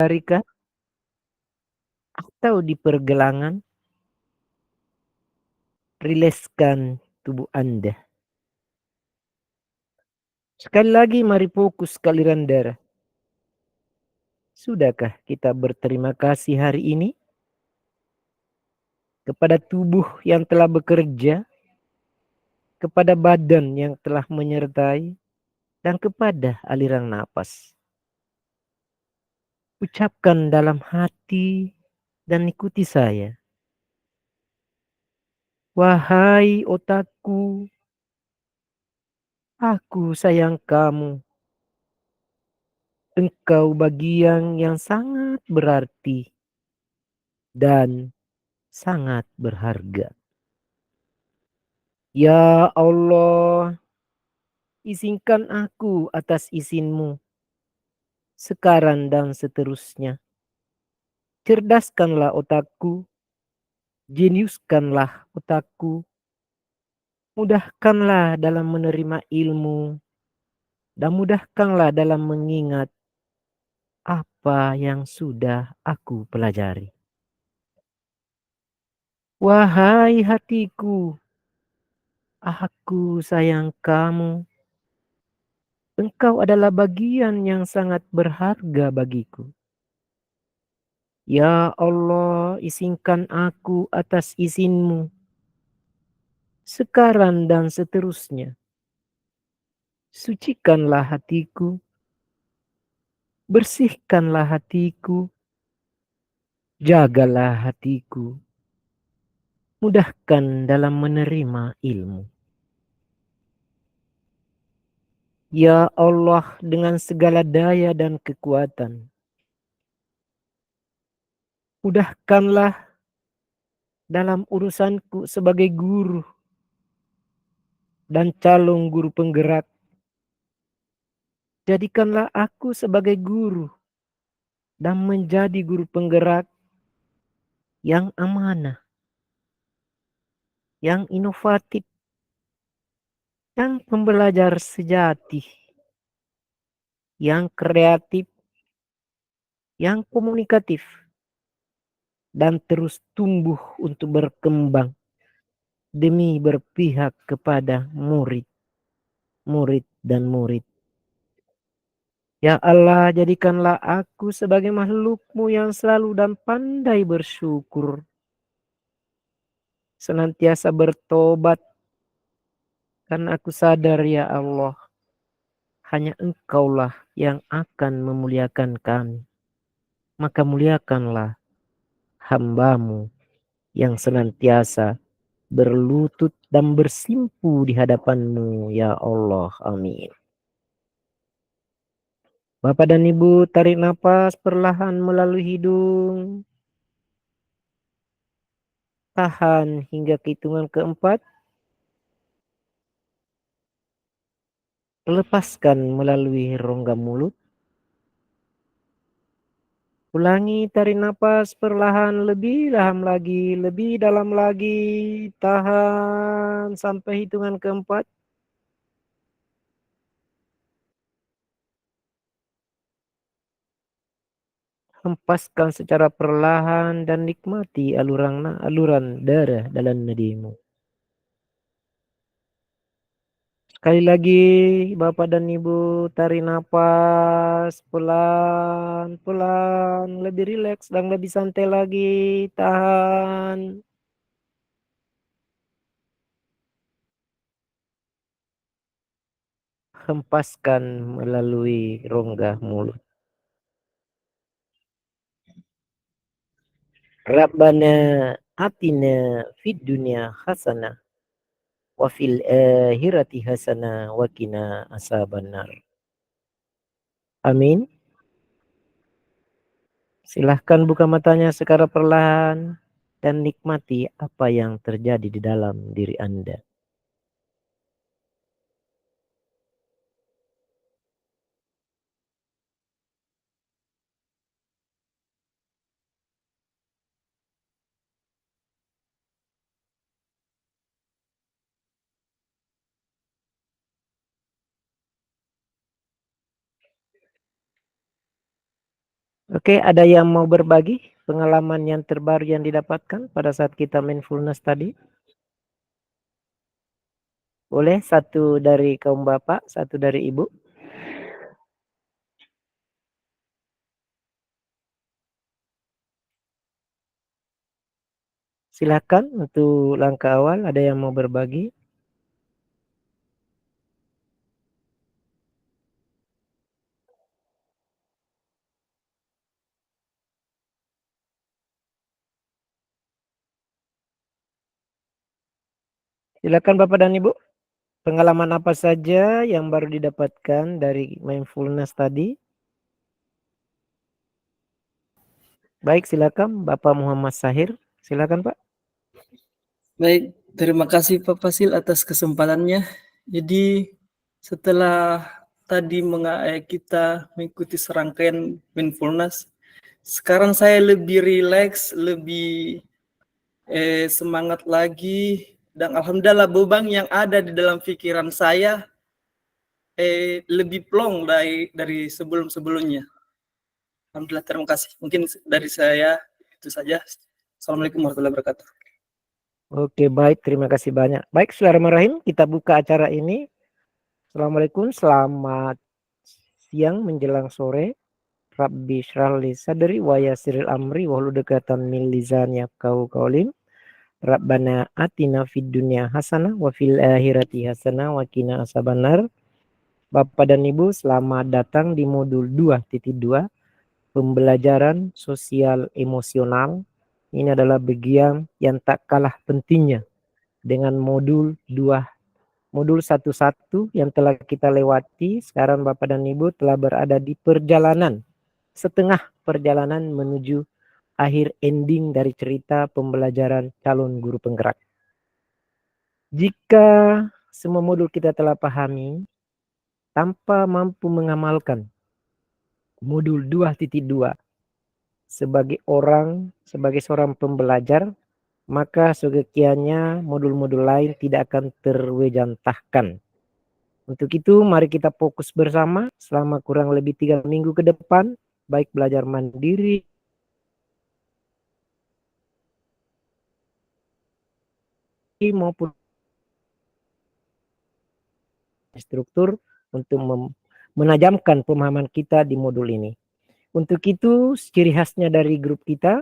Tarikan atau di pergelangan, rilekskan tubuh Anda. Sekali lagi mari fokus ke aliran darah. Sudahkah kita berterima kasih hari ini kepada tubuh yang telah bekerja, kepada badan yang telah menyertai, dan kepada aliran napas? Ucapkan dalam hati dan ikuti saya. Wahai otakku, aku sayang kamu. Engkau bagian yang sangat berarti dan sangat berharga. Ya Allah, izinkan aku atas izinmu sekarang dan seterusnya. Cerdaskanlah otakku, jeniuskanlah otakku, mudahkanlah dalam menerima ilmu, dan mudahkanlah dalam mengingat apa yang sudah aku pelajari. Wahai hatiku, aku sayang kamu. Engkau adalah bagian yang sangat berharga bagiku. Ya Allah, izinkan aku atas izinmu sekarang dan seterusnya. Sucikanlah hatiku, bersihkanlah hatiku, jagalah hatiku, mudahkan dalam menerima ilmu. Ya Allah, dengan segala daya dan kekuatan, mudahkanlah dalam urusanku sebagai guru dan calon guru penggerak. Jadikanlah aku sebagai guru dan menjadi guru penggerak yang amanah, yang inovatif, yang pembelajar sejati, yang kreatif, yang komunikatif, dan terus tumbuh untuk berkembang demi berpihak kepada murid, murid, dan murid. Ya Allah, jadikanlah aku sebagai makhluk-Mu yang selalu dan pandai bersyukur, senantiasa bertobat, karena aku sadar ya Allah, hanya Engkaulah yang akan memuliakan kami. Maka muliakanlah hamba-Mu yang senantiasa berlutut dan bersimpu di hadapan-Mu ya Allah. Amin. Bapak dan Ibu, tarik nafas perlahan melalui hidung. Tahan hingga hitungan keempat. Lepaskan melalui rongga mulut. Ulangi tarik nafas perlahan lebih dalam lagi, lebih dalam lagi. Tahan sampai hitungan keempat. Hempaskan secara perlahan dan nikmati aluran darah dalam nadimu. Sekali lagi Bapak dan Ibu, tarik nafas pelan-pelan, lebih rileks dan lebih santai lagi. Tahan. Hempaskan melalui rongga mulut. Rabbana atina fid dunya hasanah wa fil akhirati hasanah wa qina azabannar. Amin. Silahkan buka matanya secara perlahan dan nikmati apa yang terjadi di dalam diri Anda. Oke, ada yang mau berbagi pengalaman yang terbaru yang didapatkan pada saat kita mindfulness tadi? Boleh satu dari kaum bapak, satu dari ibu. Silakan untuk langkah awal, ada yang mau berbagi? Silakan Bapak dan Ibu. Pengalaman apa saja yang baru didapatkan dari mindfulness tadi? Baik, silakan Bapak Muhammad Sahir. Silakan Pak. Baik, terima kasih Pak Fasil atas kesempatannya. Jadi setelah tadi kita mengikuti serangkaian mindfulness, sekarang saya lebih rileks, lebih semangat lagi, dan alhamdulillah beban yang ada di dalam pikiran saya lebih plong dari sebelum-sebelumnya. Alhamdulillah, terima kasih. Mungkin dari saya itu saja. Assalamualaikum warahmatullahi wabarakatuh. Oke, baik. Terima kasih banyak. Baik, Bismillahirrahmanirrahim. Kita buka acara ini. Assalamualaikum. Selamat siang menjelang sore. Rabbi syrah li sadri wa yassiril amri wahlul 'uqdatam min lisani yafqahu qawli. Rabbana atina fid dunya hasanah wa fil akhirati hasanah wa qina azabannar. Bapak dan Ibu, selamat datang di modul 2.2 pembelajaran sosial emosional. Ini adalah bagian yang tak kalah pentingnya dengan modul 1.1 yang telah kita lewati. Sekarang Bapak dan Ibu telah berada di perjalanan, setengah perjalanan menuju akhir ending dari cerita pembelajaran calon guru penggerak. Jika semua modul kita telah pahami, tanpa mampu mengamalkan modul 2.2 sebagai seorang pembelajar, maka sekiannya modul-modul lain tidak akan terwejantahkan. Untuk itu mari kita fokus bersama selama kurang lebih 3 minggu ke depan, baik belajar mandiri maupun struktur untuk menajamkan pemahaman kita di modul ini. Untuk itu ciri khasnya dari grup kita,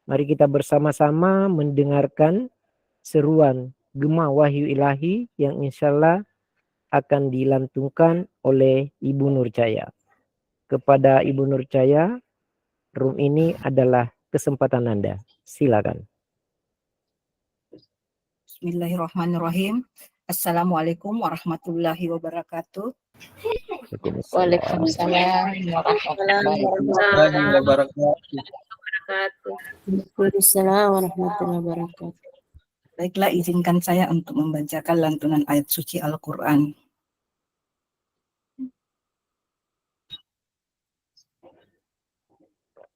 mari kita bersama-sama mendengarkan seruan Gema Wahyu Ilahi yang insya Allah akan dilantungkan oleh Ibu Nurjaya. Kepada Ibu Nurjaya, room ini adalah kesempatan Anda. Silakan. Bismillahirrahmanirrahim. Assalamualaikum warahmatullahi wabarakatuh. Waalaikumsalam warahmatullahi wabarakatuh. Waalaikumsalam warahmatullahi wabarakatuh. Baiklah, izinkan saya untuk membacakan lantunan ayat suci Al-Quran.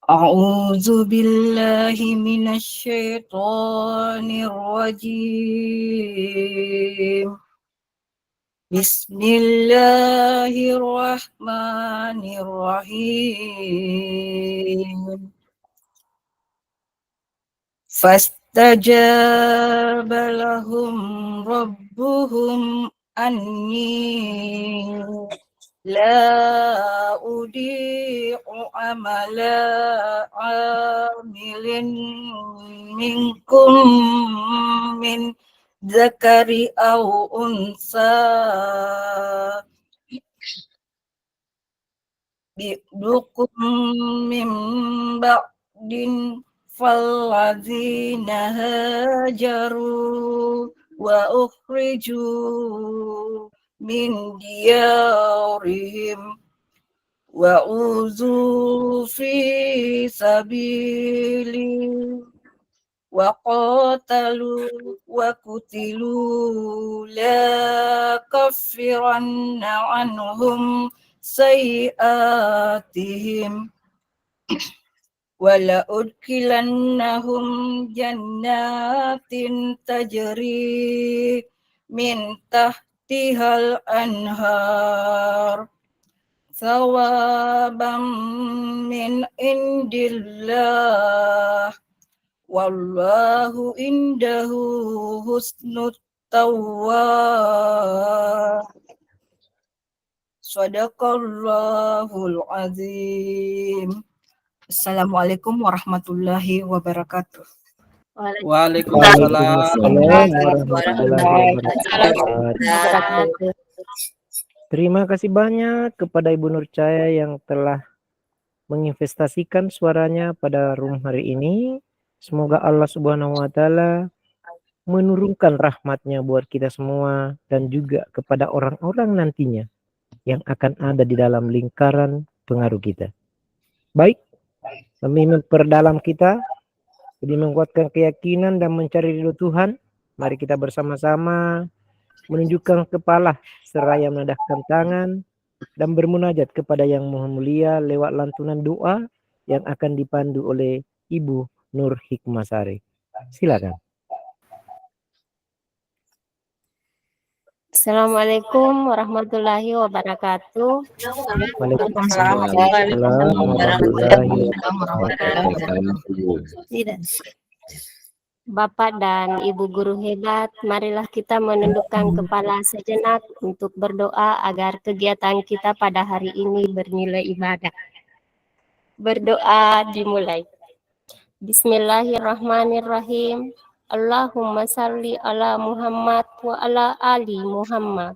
A'udzu billahi minasy syaithanir rajim. Bismillahirrahmanirrahim. Fastajaba lahum rabbuhum anni la udi'u amala amilin minkum min zakari au unsa bi'dukum min ba'din falladzina hajaru wa ukhriju min diyarihim wa uzu fi sabili wa qatalu wa kutilu la kaffiranna anhum sayiatihim wala udkilannahum jannatin tajri min tahtihal anhar ثوابا من عند الله والله عنده حسن الثواب Sadaqallahul azim. Assalamualaikum warahmatullahi wabarakatuh. Waalaikumsalam Waalaikumsalam warahmatullahi Waalaikumsalam wabarakatuh. Terima kasih banyak kepada Ibu Nur Cahaya yang telah menginvestasikan suaranya pada room hari ini. Semoga Allah Subhanahu wa taala menurunkan rahmatnya buat kita semua dan juga kepada orang-orang nantinya yang akan ada di dalam lingkaran pengaruh kita. Baik, demi memperdalam kita, demi menguatkan keyakinan dan mencari ridho Tuhan, mari kita bersama-sama menunjukkan kepala seraya menadahkan tangan dan bermunajat kepada Yang Maha Mulia lewat lantunan doa yang akan dipandu oleh Ibu Nur Hikmasari. Silakan. Assalamualaikum warahmatullahi wabarakatuh. Waalaikumsalam warahmatullahi wabarakatuh. Bapak dan Ibu guru hebat, marilah kita menundukkan kepala sejenak untuk berdoa agar kegiatan kita pada hari ini bernilai ibadah. Berdoa dimulai. Bismillahirrahmanirrahim. Allahumma salli ala Muhammad wa ala ali Muhammad.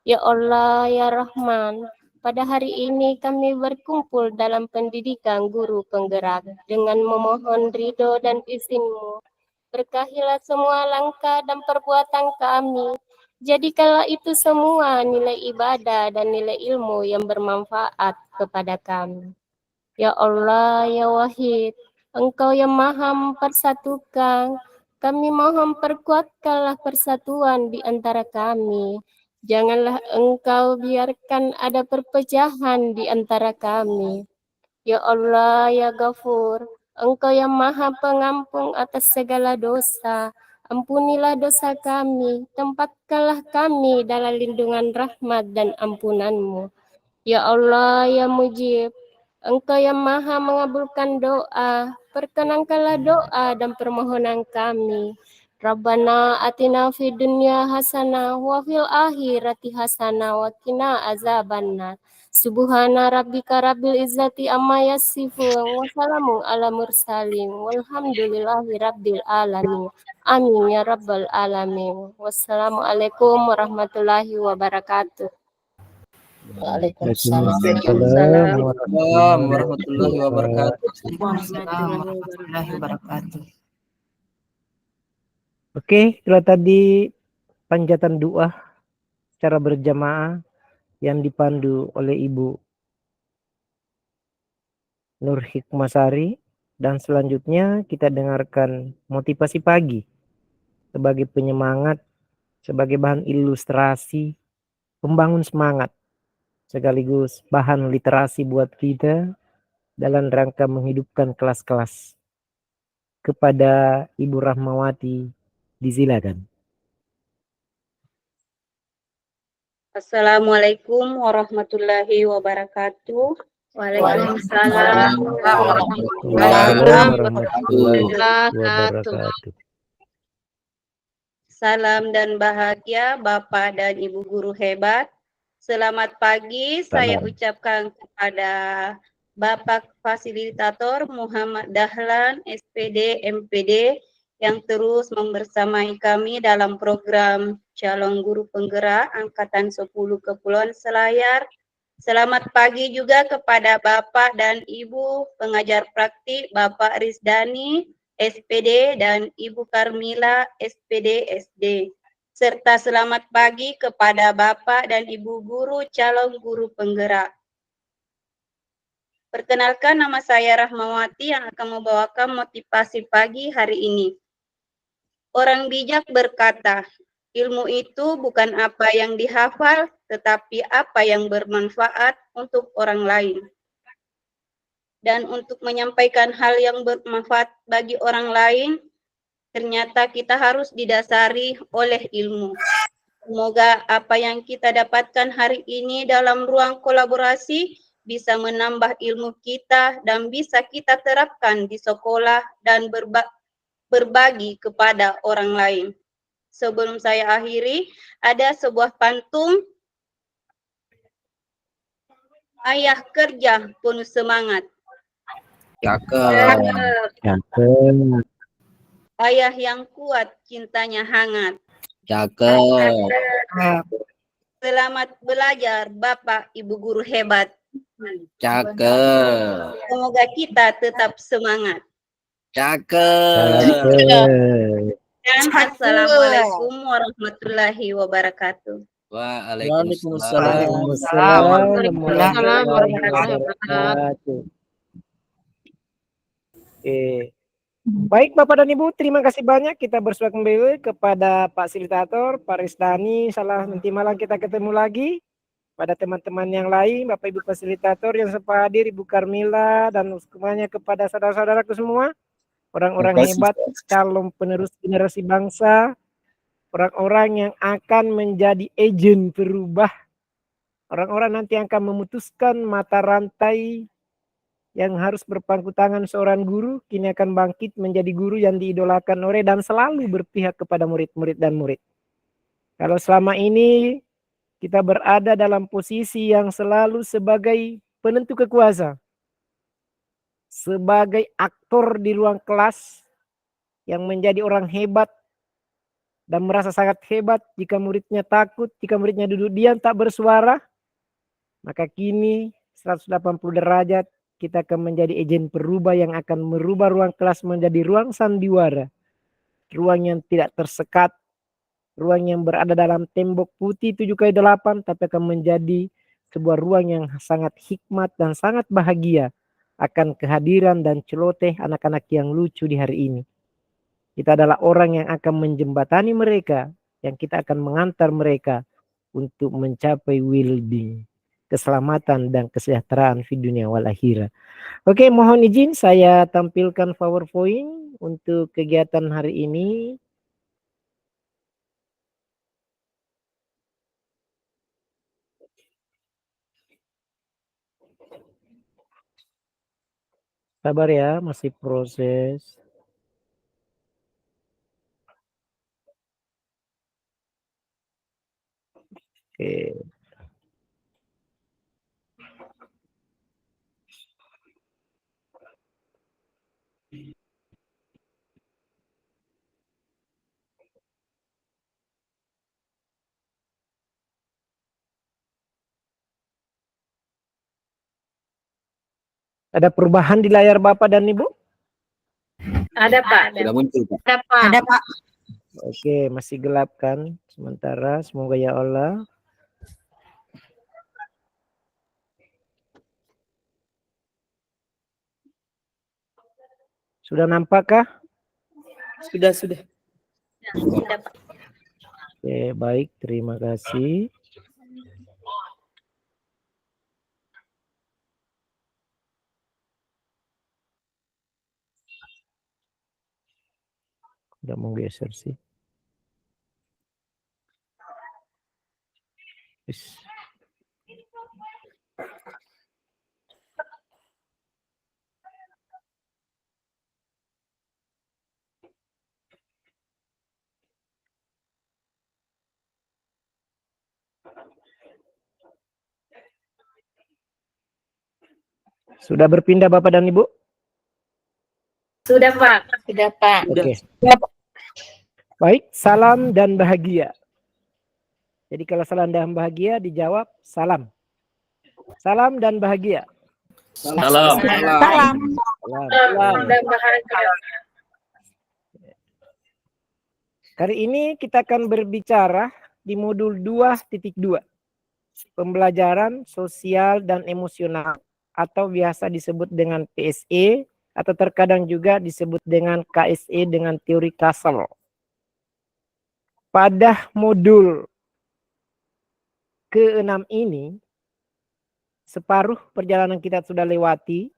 Ya Allah, ya Rahman, pada hari ini kami berkumpul dalam pendidikan guru penggerak dengan memohon ridho dan izin-Mu. Berkahilah semua langkah dan perbuatan kami. Jadikanlah itu semua nilai ibadah dan nilai ilmu yang bermanfaat kepada kami. Ya Allah, ya Wahid, Engkau yang maha mempersatukan. Kami mohon perkuatkanlah persatuan di antara kami. Janganlah Engkau biarkan ada perpecahan di antara kami. Ya Allah, ya Ghafur, Engkau yang maha pengampun atas segala dosa. Ampunilah dosa kami, tempatkanlah kami dalam lindungan rahmat dan ampunan-Mu. Ya Allah, ya Mujib, Engkau yang maha mengabulkan doa, perkenankanlah doa dan permohonan kami. Rabbana atina fid dunya hasanah wa fil akhirati hasanah wa qina azabannar. Subhana rabbika rabbil izzati amma yasifun wa salamun ala mursalin walhamdulillahi rabbil alamin. Amin ya rabbal alamin. Wassalamualaikum warahmatullahi wabarakatuh. Waalaikumsalam warahmatullahi wabarakatuh. Warahmatullahi wabarakatuh. Oke, itulah tadi panjatan doa secara berjamaah yang dipandu oleh Ibu Nur Hikmasari, dan selanjutnya kita dengarkan motivasi pagi sebagai penyemangat, sebagai bahan ilustrasi, pembangun semangat, sekaligus bahan literasi buat kita dalam rangka menghidupkan kelas-kelas. Kepada Ibu Rahmawati, disilakan. Assalamualaikum warahmatullahi wabarakatuh. Waalaikumsalam warahmatullahi wabarakatuh. Salam dan bahagia Bapak dan Ibu guru hebat. Selamat pagi saya ucapkan kepada Bapak Fasilitator Muhammad Dahlan, SPD, MPD, yang terus membersamai kami dalam program Calon Guru Penggerak Angkatan 10 Kepulauan Selayar. Selamat pagi juga kepada Bapak dan Ibu pengajar praktik Bapak Rizdani, SPD, dan Ibu Karmila, SPD, SD. Serta selamat pagi kepada Bapak dan Ibu guru calon guru penggerak. Perkenalkan, nama saya Rahmawati yang akan membawakan motivasi pagi hari ini. Orang bijak berkata, ilmu itu bukan apa yang dihafal, tetapi apa yang bermanfaat untuk orang lain. Dan untuk menyampaikan hal yang bermanfaat bagi orang lain, ternyata kita harus didasari oleh ilmu. Semoga apa yang kita dapatkan hari ini dalam ruang kolaborasi bisa menambah ilmu kita dan bisa kita terapkan di sekolah dan berbagi kepada orang lain. Sebelum saya akhiri, ada sebuah pantun, ayah kerja penuh semangat. Cakep. Cakep. Ayah yang kuat, cintanya hangat. Cakep. Selamat belajar, Bapak Ibu guru hebat. Cakep. Semoga kita tetap semangat. Cakep. Cakep. Dan assalamualaikum warahmatullahi wabarakatuh. Waalaikumsalam. Waalaikumsalam Waalaikumsalam warahmatullahi wabarakatuh. Oke. Baik Bapak dan Ibu, terima kasih banyak. Kita bersuah kembali kepada Pak Fasilitator, Pak Riztani. Salah nanti malam kita ketemu lagi. Pada teman-teman yang lain, Bapak Ibu Fasilitator yang sempat hadir, Ibu Carmila, dan semuanya kepada saudara-saudaraku semua. Orang-orang hebat, calon penerus generasi bangsa. Orang-orang yang akan menjadi agen perubah. Orang-orang nanti yang akan memutuskan mata rantai yang harus berpangku tangan seorang guru, kini akan bangkit menjadi guru yang diidolakan oleh dan selalu berpihak kepada murid-murid dan murid. Kalau selama ini kita berada dalam posisi yang selalu sebagai penentu kekuasaan, sebagai aktor di ruang kelas yang menjadi orang hebat dan merasa sangat hebat jika muridnya takut, jika muridnya duduk diam tak bersuara, maka kini 180 derajat kita akan menjadi agen perubah yang akan merubah ruang kelas menjadi ruang sandiwara. Ruang yang tidak tersekat, ruang yang berada dalam tembok putih 7x8, tapi akan menjadi sebuah ruang yang sangat hikmat dan sangat bahagia akan kehadiran dan celoteh anak-anak yang lucu di hari ini. Kita adalah orang yang akan menjembatani mereka, yang kita akan mengantar mereka untuk mencapai well-being, keselamatan dan kesejahteraan di dunia wal akhirah. Oke, mohon izin saya tampilkan PowerPoint untuk kegiatan hari ini. Sabar ya, masih proses. Oke. Ada perubahan di layar Bapak dan Ibu? Ada Pak. Sudah muncul, Pak. Ada Pak. Ada Pak. Oke, masih gelap kan sementara, semoga ya Allah. Sudah nampakkah? Sudah. Sudah Pak. Oke, baik, terima kasih. Udah mau geser sih. Sudah berpindah Bapak dan Ibu? Sudah Pak. Sudah Pak. Oke. Baik, salam dan bahagia. Jadi kalau salam dan bahagia dijawab salam. Salam dan bahagia. Salam. Salam. Salam. Dan bahagia. Kali ini kita akan berbicara di modul 2.2. Pembelajaran sosial dan emosional atau biasa disebut dengan PSE atau terkadang juga disebut dengan KSE dengan teori Castle. Pada modul ke-6 ini, separuh perjalanan kita sudah lewati.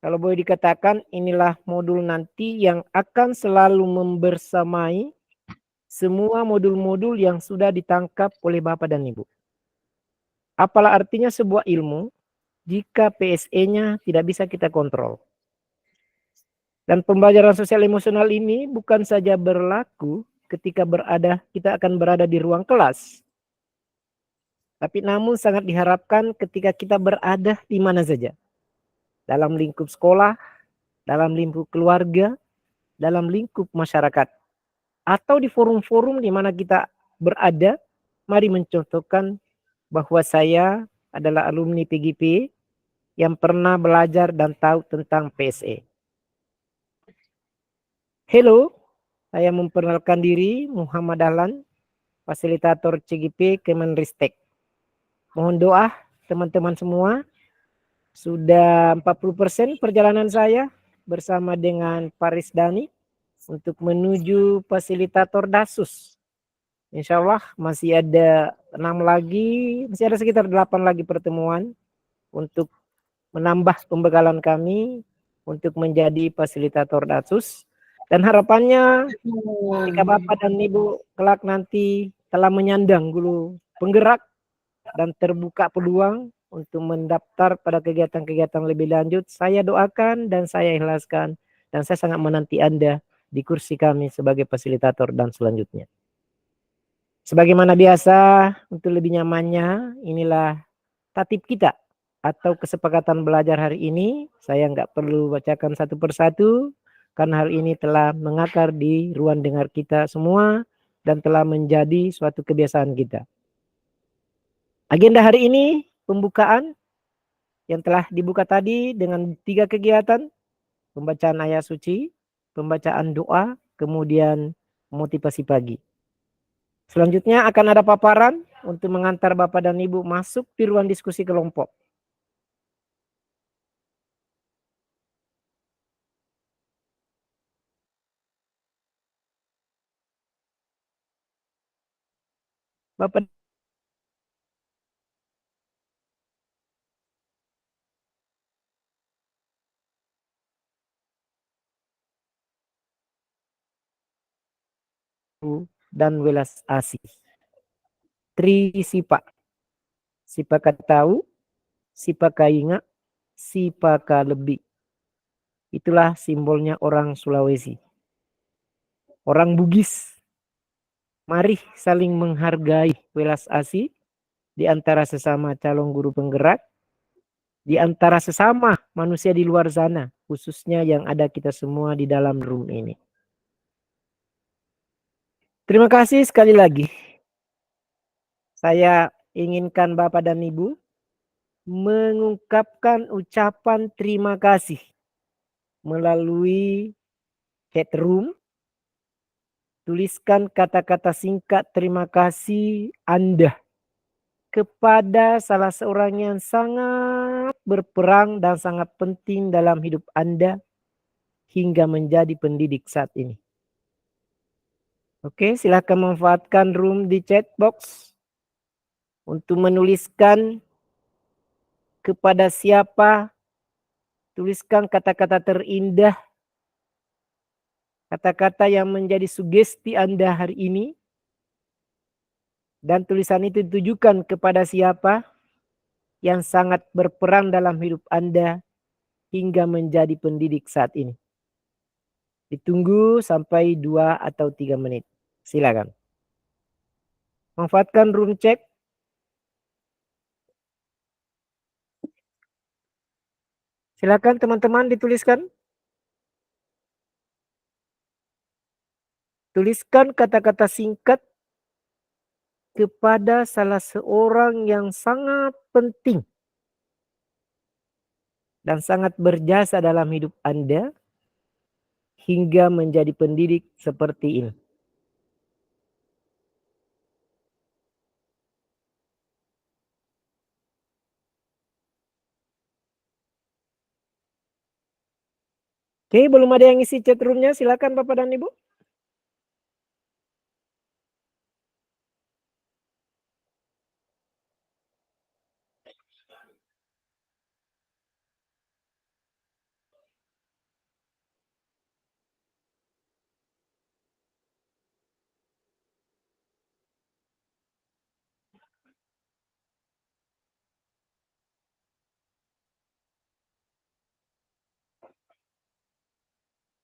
Kalau boleh dikatakan inilah modul nanti yang akan selalu membersamai semua modul-modul yang sudah ditangkap oleh Bapak dan Ibu. Apalah artinya sebuah ilmu jika PSE-nya tidak bisa kita kontrol. Dan pembelajaran sosial emosional ini bukan saja berlaku ketika kita akan berada di ruang kelas. Tapi namun sangat diharapkan ketika kita berada di mana saja. Dalam lingkup sekolah, dalam lingkup keluarga, dalam lingkup masyarakat. Atau di forum-forum di mana kita berada, mari mencontohkan bahwa saya adalah alumni PGP yang pernah belajar dan tahu tentang PSE. Halo, saya memperkenalkan diri Muhammad Dahlan, fasilitator CGP Kemenristek. Mohon doa teman-teman semua. Sudah 40% perjalanan saya bersama dengan Paris Dani untuk menuju fasilitator DASUS. Insya Allah masih ada 6 lagi, masih ada sekitar 8 lagi pertemuan untuk menambah pembekalan kami untuk menjadi fasilitator DASUS. Dan harapannya jika Bapak dan Ibu kelak nanti telah menyandang guru penggerak dan terbuka peluang untuk mendaftar pada kegiatan-kegiatan lebih lanjut, saya doakan dan saya ikhlaskan dan saya sangat menanti Anda di kursi kami sebagai fasilitator dan selanjutnya. Sebagaimana biasa, untuk lebih nyamannya, inilah tatip kita atau kesepakatan belajar hari ini. Saya nggak perlu bacakan satu persatu, karena hal ini telah mengakar di ruang dengar kita semua dan telah menjadi suatu kebiasaan kita. Agenda hari ini, pembukaan yang telah dibuka tadi dengan 3 kegiatan, pembacaan ayat suci, pembacaan doa, kemudian motivasi pagi. Selanjutnya akan ada paparan untuk mengantar Bapak dan Ibu masuk di ruang diskusi kelompok. Bapak dan welas asih. Trisipa. Sipaka tahu, sipaka ingat, sipaka lebih. Itulah simbolnya orang Sulawesi. Orang Bugis. Mari saling menghargai welas asih di antara sesama calon guru penggerak, di antara sesama manusia di luar sana, khususnya yang ada kita semua di dalam room ini. Terima kasih sekali lagi. Saya inginkan Bapak dan Ibu mengungkapkan ucapan terima kasih melalui chat room. Tuliskan kata-kata singkat terima kasih Anda kepada salah seorang yang sangat berperang dan sangat penting dalam hidup Anda hingga menjadi pendidik saat ini. Oke, silakan manfaatkan room di chat box untuk menuliskan kepada siapa, tuliskan kata-kata terindah, kata-kata yang menjadi sugesti Anda hari ini, dan tulisan itu ditujukan kepada siapa yang sangat berperan dalam hidup Anda hingga menjadi pendidik saat ini. Ditunggu sampai 2 atau 3 menit. Silakan. Manfaatkan room chat. Silakan teman-teman dituliskan. Tuliskan kata-kata singkat kepada salah seorang yang sangat penting dan sangat berjasa dalam hidup Anda hingga menjadi pendidik seperti ini. Oke, belum ada yang isi chat roomnya, silakan Bapak dan Ibu.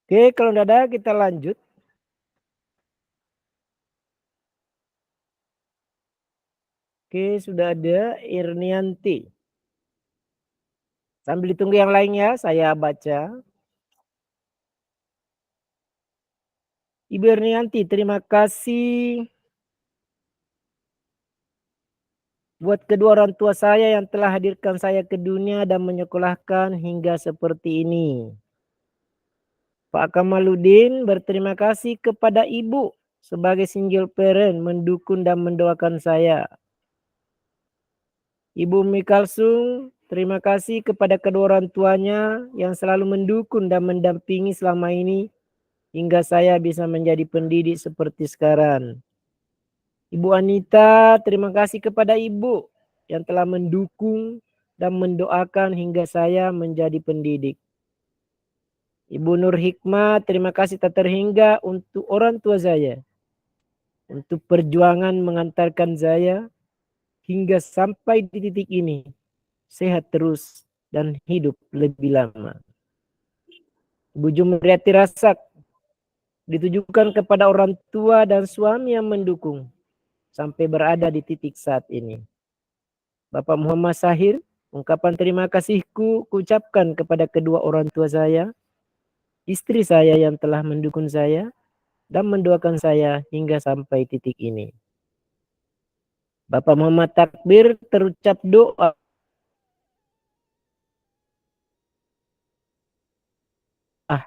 Oke, kalau tidak ada kita lanjut. Oke, sudah ada Irnianti. Sambil ditunggu yang lainnya, saya baca. Ibu Irnianti, terima kasih buat kedua orang tua saya yang telah hadirkan saya ke dunia dan menyekolahkan hingga seperti ini. Pak Kamaludin berterima kasih kepada ibu sebagai single parent mendukung dan mendoakan saya. Ibu Mikalsung, terima kasih kepada kedua orang tuanya yang selalu mendukung dan mendampingi selama ini hingga saya bisa menjadi pendidik seperti sekarang. Ibu Anita, terima kasih kepada ibu yang telah mendukung dan mendoakan hingga saya menjadi pendidik. Ibu Nur Hikmah, terima kasih tak terhingga untuk orang tua saya, untuk perjuangan mengantarkan saya hingga sampai di titik ini, sehat terus dan hidup lebih lama. Ibu Jumriyati Rasak, ditujukan kepada orang tua dan suami yang mendukung sampai berada di titik saat ini. Bapak Muhammad Sahir, ungkapan terima kasihku kuucapkan kepada kedua orang tua saya, istri saya yang telah mendukung saya, dan mendoakan saya hingga sampai titik ini. Bapak Muhammad Takbir terucap doa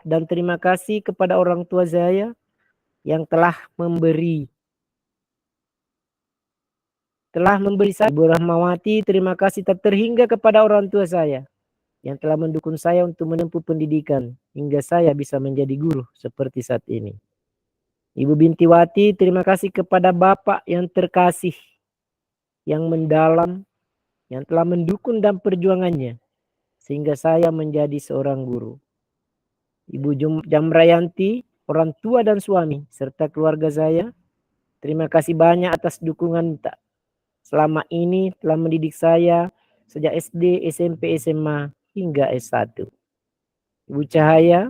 dan terima kasih kepada orang tua saya yang telah memberi saya. Ibu Rahmawati, terima kasih tak terhingga kepada orang tua saya yang telah mendukung saya untuk menempuh pendidikan hingga saya bisa menjadi guru seperti saat ini. Ibu Bintiwati, terima kasih kepada Bapak yang terkasih, yang mendalam, yang telah mendukung dan perjuangannya sehingga saya menjadi seorang guru. Ibu Jamrayanti, orang tua dan suami serta keluarga saya, terima kasih banyak atas dukungan selama ini telah mendidik saya sejak SD, SMP, SMA hingga S1. Ibu Cahaya,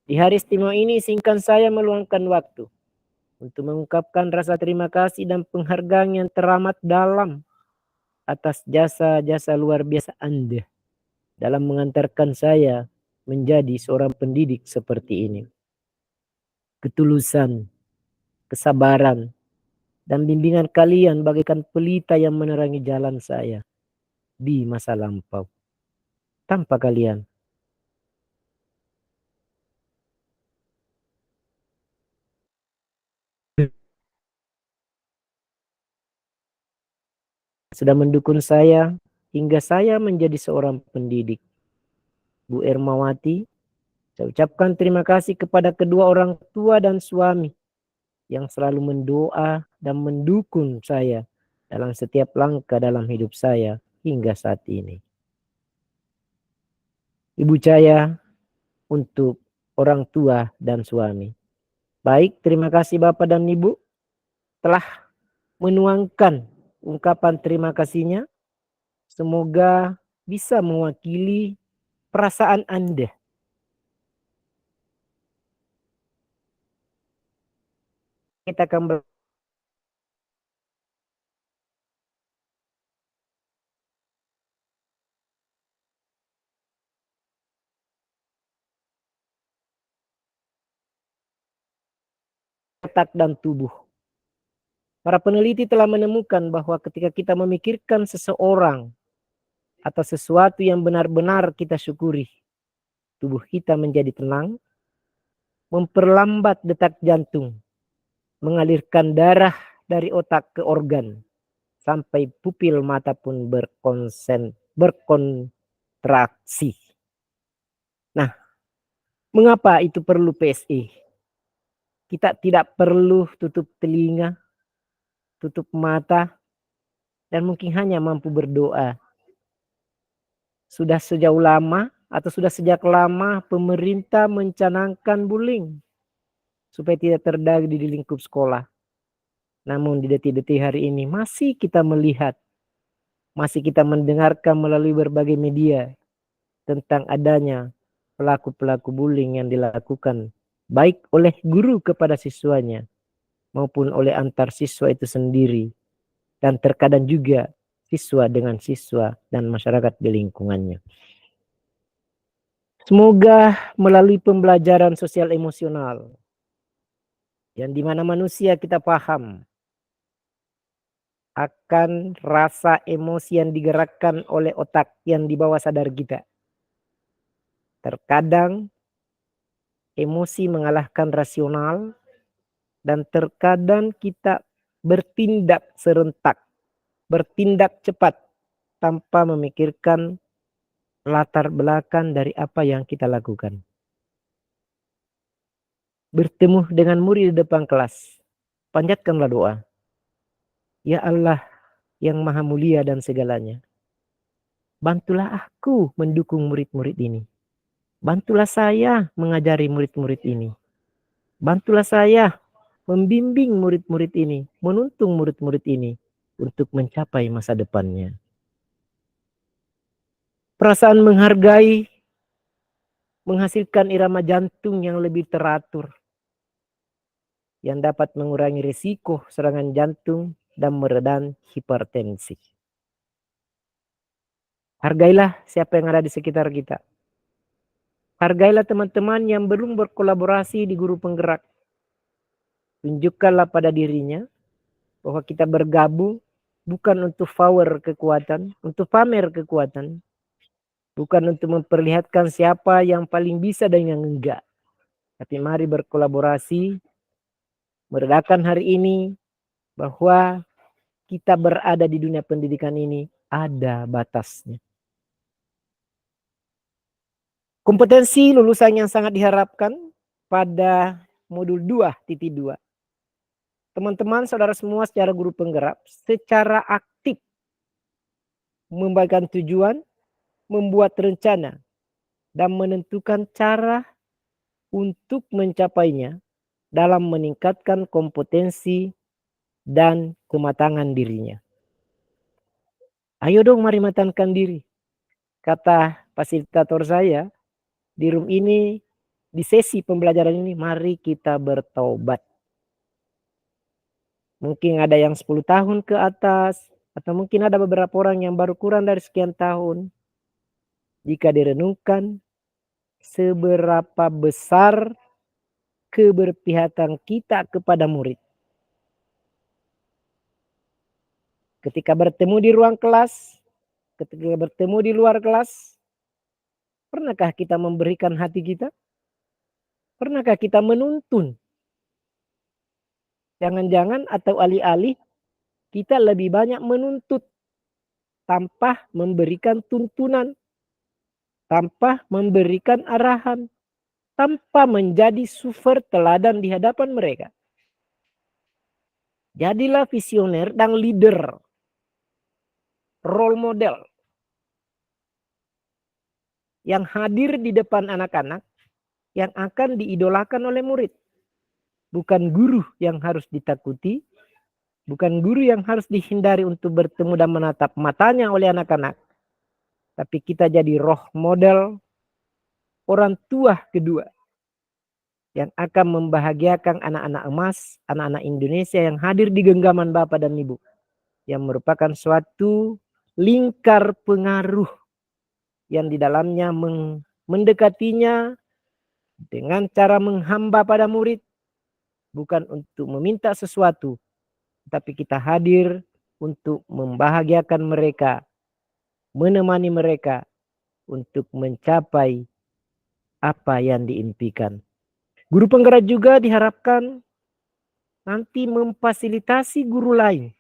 di hari istimewa ini izinkan saya meluangkan waktu untuk mengungkapkan rasa terima kasih dan penghargaan yang teramat dalam atas jasa-jasa luar biasa Anda dalam mengantarkan saya menjadi seorang pendidik seperti ini. Ketulusan, kesabaran, dan bimbingan kalian bagaikan pelita yang menerangi jalan saya di masa lampau. Tanpa kalian, sudah mendukung saya hingga saya menjadi seorang pendidik. Bu Ermawati, saya ucapkan terima kasih kepada kedua orang tua dan suami yang selalu mendoa dan mendukung saya dalam setiap langkah dalam hidup saya hingga saat ini. Ibu Cahaya, untuk orang tua dan suami. Baik, terima kasih Bapak dan Ibu telah menuangkan ungkapan terima kasihnya. Semoga bisa mewakili perasaan Anda. Kita akan otak dan tubuh. Para peneliti telah menemukan bahwa ketika kita memikirkan seseorang atau sesuatu yang benar-benar kita syukuri, tubuh kita menjadi tenang, memperlambat detak jantung, mengalirkan darah dari otak ke organ, sampai pupil mata pun berkontraksi. Nah, mengapa itu perlu PSE? Kita tidak perlu tutup telinga, tutup mata, dan mungkin hanya mampu berdoa. Sudah sejauh lama atau sudah sejak lama pemerintah mencanangkan bullying supaya tidak terjadi di lingkup sekolah. Namun di detik-detik hari ini masih kita melihat, masih kita mendengarkan melalui berbagai media tentang adanya pelaku-pelaku bullying yang dilakukan baik oleh guru kepada siswanya maupun oleh antar siswa itu sendiri, dan terkadang juga siswa dengan siswa dan masyarakat di lingkungannya. Semoga melalui pembelajaran sosial emosional yang dimana manusia kita paham akan rasa emosi yang digerakkan oleh otak yang di bawah sadar kita. Terkadang emosi mengalahkan rasional dan terkadang kita bertindak serentak, bertindak cepat tanpa memikirkan latar belakang dari apa yang kita lakukan. Bertemu dengan murid di depan kelas, panjatkanlah doa. Ya Allah yang maha mulia dan segalanya, bantulah aku mendukung murid-murid ini. Bantulah saya mengajari murid-murid ini. Bantulah saya membimbing murid-murid ini, menuntun murid-murid ini untuk mencapai masa depannya. Perasaan menghargai menghasilkan irama jantung yang lebih teratur, yang dapat mengurangi risiko serangan jantung dan meredam hipertensi. Hargailah siapa yang ada di sekitar kita. Hargailah teman-teman yang belum berkolaborasi di guru penggerak. Tunjukkanlah pada dirinya bahwa kita bergabung bukan untuk power kekuatan, untuk pamer kekuatan, bukan untuk memperlihatkan siapa yang paling bisa dan yang enggak. Tapi mari berkolaborasi, meredakan hari ini bahwa kita berada di dunia pendidikan ini ada batasnya. Kompetensi lulusan yang sangat diharapkan pada modul 2.2. Teman-teman, saudara semua secara guru penggerak secara aktif membagikan tujuan, membuat rencana, dan menentukan cara untuk mencapainya dalam meningkatkan kompetensi dan kematangan dirinya. Ayo dong mari matangkan diri. Kata fasilitator saya di room ini, di sesi pembelajaran ini, mari kita bertobat. Mungkin ada yang 10 tahun ke atas, atau mungkin ada beberapa orang yang baru kurang dari sekian tahun. Jika direnungkan, seberapa besar keberpihakan kita kepada murid. Ketika bertemu di ruang kelas, ketika bertemu di luar kelas, pernahkah kita memberikan hati kita? Pernahkah kita menuntun? Jangan-jangan atau alih-alih kita lebih banyak menuntut tanpa memberikan tuntunan, tanpa memberikan arahan, tanpa menjadi sumber teladan di hadapan mereka. Jadilah visioner dan leader, role model yang hadir di depan anak-anak yang akan diidolakan oleh murid. Bukan guru yang harus ditakuti, bukan guru yang harus dihindari untuk bertemu dan menatap matanya oleh anak-anak. Tapi kita jadi role model orang tua kedua yang akan membahagiakan anak-anak emas, anak-anak Indonesia yang hadir di genggaman Bapak dan Ibu. Yang merupakan suatu lingkar pengaruh yang di dalamnya mendekatinya dengan cara menghamba pada murid. Bukan untuk meminta sesuatu, tapi kita hadir untuk membahagiakan mereka, menemani mereka untuk mencapai apa yang diimpikan. Guru penggerak juga diharapkan nanti memfasilitasi guru lain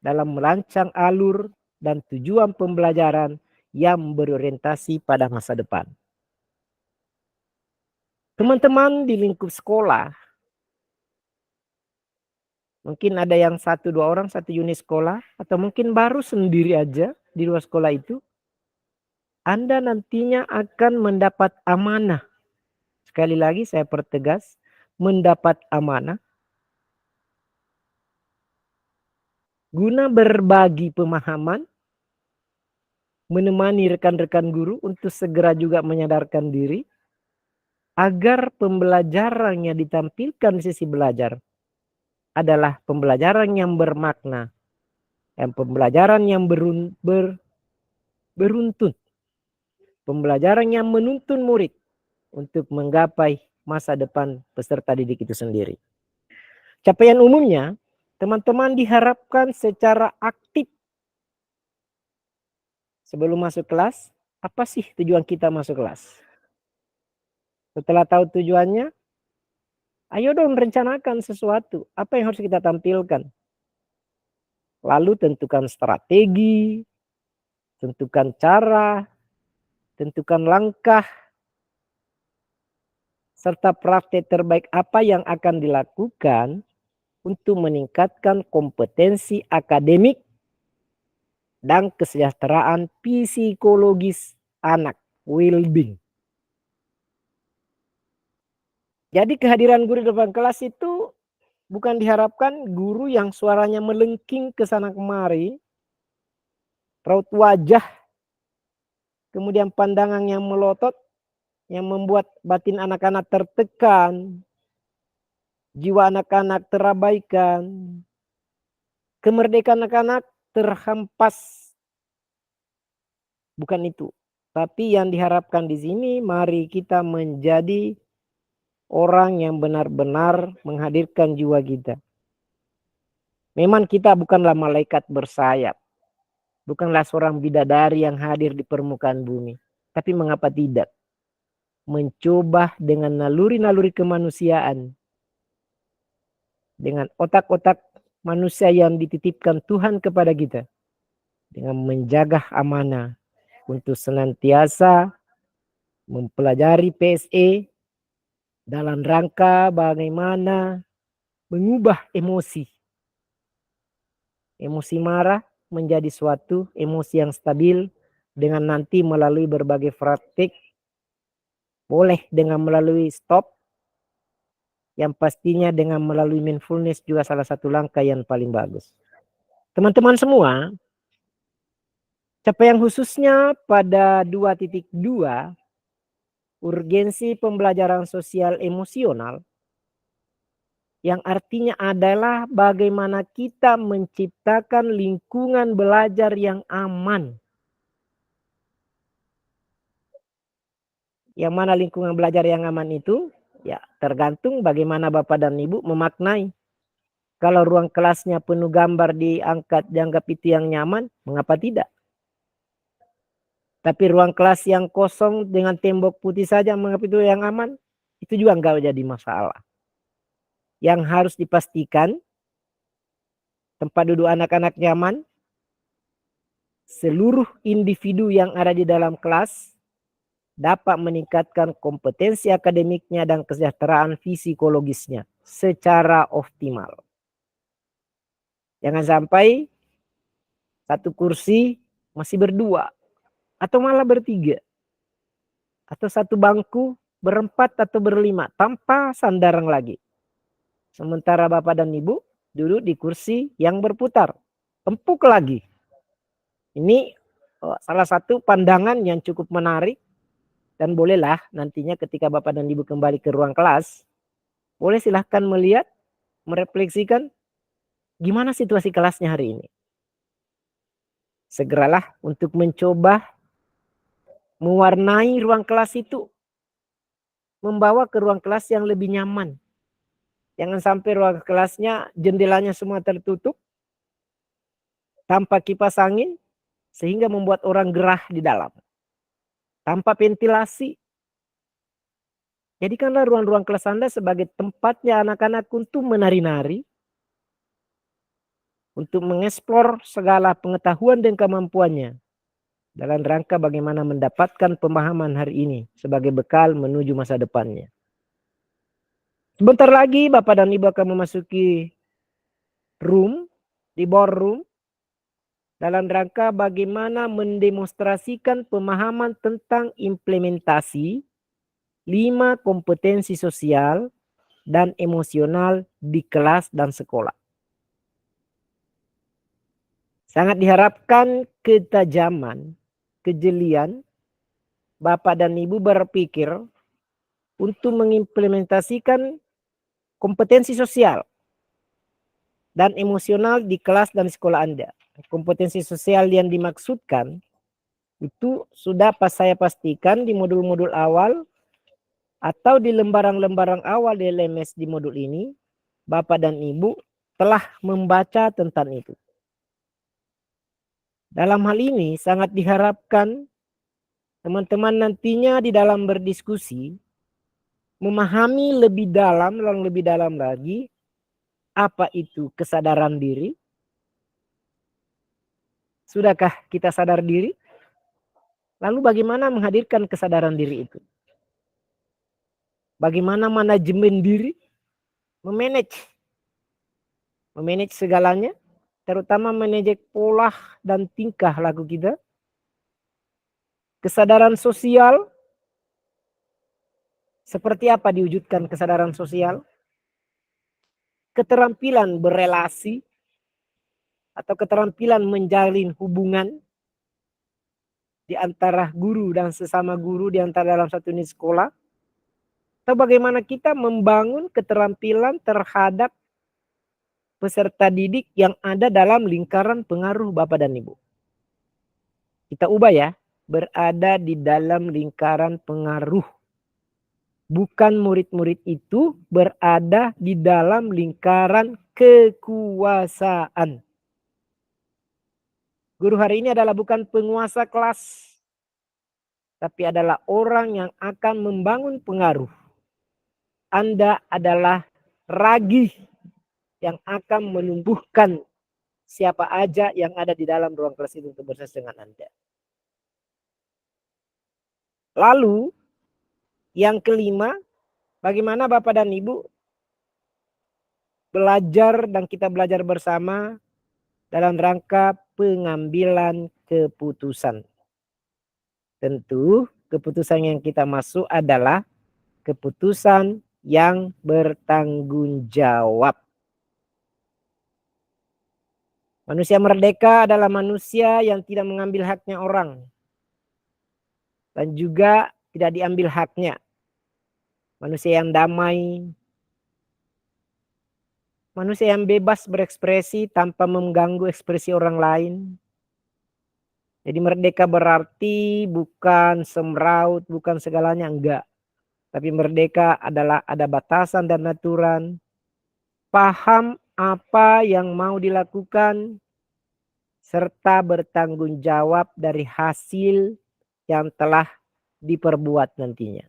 dalam merancang alur dan tujuan pembelajaran yang berorientasi pada masa depan. Teman-teman di lingkup sekolah, mungkin ada yang 1-2 orang, 1 unit sekolah, atau mungkin baru sendiri aja di luar sekolah itu. Anda nantinya akan mendapat amanah. Sekali lagi saya pertegas, mendapat amanah. Guna berbagi pemahaman, menemani rekan-rekan guru untuk segera juga menyadarkan diri agar pembelajaran yang ditampilkan di sisi belajar adalah pembelajaran yang bermakna, dan pembelajaran yang beruntun, pembelajaran yang menuntun murid untuk menggapai masa depan peserta didik itu sendiri. Capaian umumnya, teman-teman diharapkan secara aktif sebelum masuk kelas. Apa sih tujuan kita masuk kelas? Setelah tahu tujuannya, ayo dong rencanakan sesuatu. Apa yang harus kita tampilkan? Lalu tentukan strategi, tentukan cara, tentukan langkah, serta praktek terbaik apa yang akan dilakukan untuk meningkatkan kompetensi akademik dan kesejahteraan psikologis anak, well-being. Jadi kehadiran guru di depan kelas itu bukan diharapkan guru yang suaranya melengking ke sana kemari, raut wajah, kemudian pandangan yang melotot, yang membuat batin anak-anak tertekan, jiwa anak-anak terabaikan, kemerdekaan anak-anak terhempas. Bukan itu. Tapi yang diharapkan di sini, mari kita menjadi orang yang benar-benar menghadirkan jiwa kita. Memang kita bukanlah malaikat bersayap. Bukanlah seorang bidadari yang hadir di permukaan bumi. Tapi mengapa tidak? Mencoba dengan naluri-naluri kemanusiaan. Dengan otak-otak manusia yang dititipkan Tuhan kepada kita. Dengan menjaga amanah. Untuk senantiasa mempelajari PSE dalam rangka bagaimana mengubah emosi. Emosi marah menjadi suatu emosi yang stabil dengan nanti melalui berbagai praktik. Boleh dengan melalui stop. Yang pastinya dengan melalui mindfulness juga salah satu langkah yang paling bagus. Teman-teman semua, capaian khususnya pada 2.2 urgensi pembelajaran sosial emosional, yang artinya adalah bagaimana kita menciptakan lingkungan belajar yang aman. Yang mana lingkungan belajar yang aman itu? Ya, tergantung bagaimana Bapak dan Ibu memaknai. Kalau ruang kelasnya penuh gambar dianggap itu yang nyaman, mengapa tidak? Tapi ruang kelas yang kosong dengan tembok putih saja menganggap itu yang aman, itu juga enggak jadi masalah. Yang harus dipastikan tempat duduk anak-anak nyaman, seluruh individu yang ada di dalam kelas dapat meningkatkan kompetensi akademiknya dan kesejahteraan psikologisnya secara optimal. Jangan sampai satu kursi masih berdua. Atau malah bertiga. Atau satu bangku berempat atau berlima tanpa sandaran lagi. Sementara Bapak dan Ibu duduk di kursi yang berputar. Empuk lagi. Ini salah satu pandangan yang cukup menarik. Dan bolehlah nantinya ketika Bapak dan Ibu kembali ke ruang kelas. Boleh silahkan melihat, merefleksikan gimana situasi kelasnya hari ini. Segeralah untuk mencoba mewarnai ruang kelas itu. Membawa ke ruang kelas yang lebih nyaman. Jangan sampai ruang kelasnya jendelanya semua tertutup. Tanpa kipas angin. Sehingga membuat orang gerah di dalam. Tanpa ventilasi. Jadikanlah ruang-ruang kelas Anda sebagai tempatnya anak-anak untuk menari-nari. Untuk mengeksplor segala pengetahuan dan kemampuannya. Dalam rangka bagaimana mendapatkan pemahaman hari ini sebagai bekal menuju masa depannya. Sebentar lagi Bapak dan Ibu akan memasuki di boardroom dalam rangka bagaimana mendemonstrasikan pemahaman tentang implementasi 5 kompetensi sosial dan emosional di kelas dan sekolah. Sangat diharapkan ketajaman kejelian Bapak dan Ibu berpikir untuk mengimplementasikan kompetensi sosial dan emosional di kelas dan sekolah Anda. Kompetensi sosial yang dimaksudkan itu sudah saya pastikan di modul-modul awal atau di lembaran-lembaran awal di LMS di modul ini, Bapak dan Ibu telah membaca tentang itu. Dalam hal ini sangat diharapkan teman-teman nantinya di dalam berdiskusi memahami lebih dalam dan lebih dalam lagi apa itu kesadaran diri. Sudahkah kita sadar diri? Lalu bagaimana menghadirkan kesadaran diri itu? Bagaimana manajemen diri? Memanage segalanya, terutama manage pola dan tingkah laku kita. Kesadaran sosial, seperti apa diwujudkan kesadaran sosial? Keterampilan berelasi atau keterampilan menjalin hubungan di antara guru dan sesama guru di antara dalam satu unit sekolah. Atau bagaimana kita membangun keterampilan terhadap peserta didik yang ada dalam lingkaran pengaruh Bapak dan Ibu. Kita ubah ya, berada di dalam lingkaran pengaruh. Bukan murid-murid itu berada di dalam lingkaran kekuasaan. Guru hari ini adalah bukan penguasa kelas, tapi adalah orang yang akan membangun pengaruh. Anda adalah ragi yang akan menumbuhkan siapa aja yang ada di dalam ruang kelas itu untuk bersama dengan Anda. Lalu yang kelima, bagaimana Bapak dan Ibu belajar dan kita belajar bersama dalam rangka pengambilan keputusan. Tentu keputusan yang kita masuk adalah keputusan yang bertanggung jawab. Manusia merdeka adalah manusia yang tidak mengambil haknya orang dan juga tidak diambil haknya. Manusia yang damai, manusia yang bebas berekspresi tanpa mengganggu ekspresi orang lain. Jadi merdeka berarti bukan semraut, bukan segalanya, enggak. Tapi merdeka adalah ada batasan dan aturan. Paham apa yang mau dilakukan, serta bertanggung jawab dari hasil yang telah diperbuat nantinya.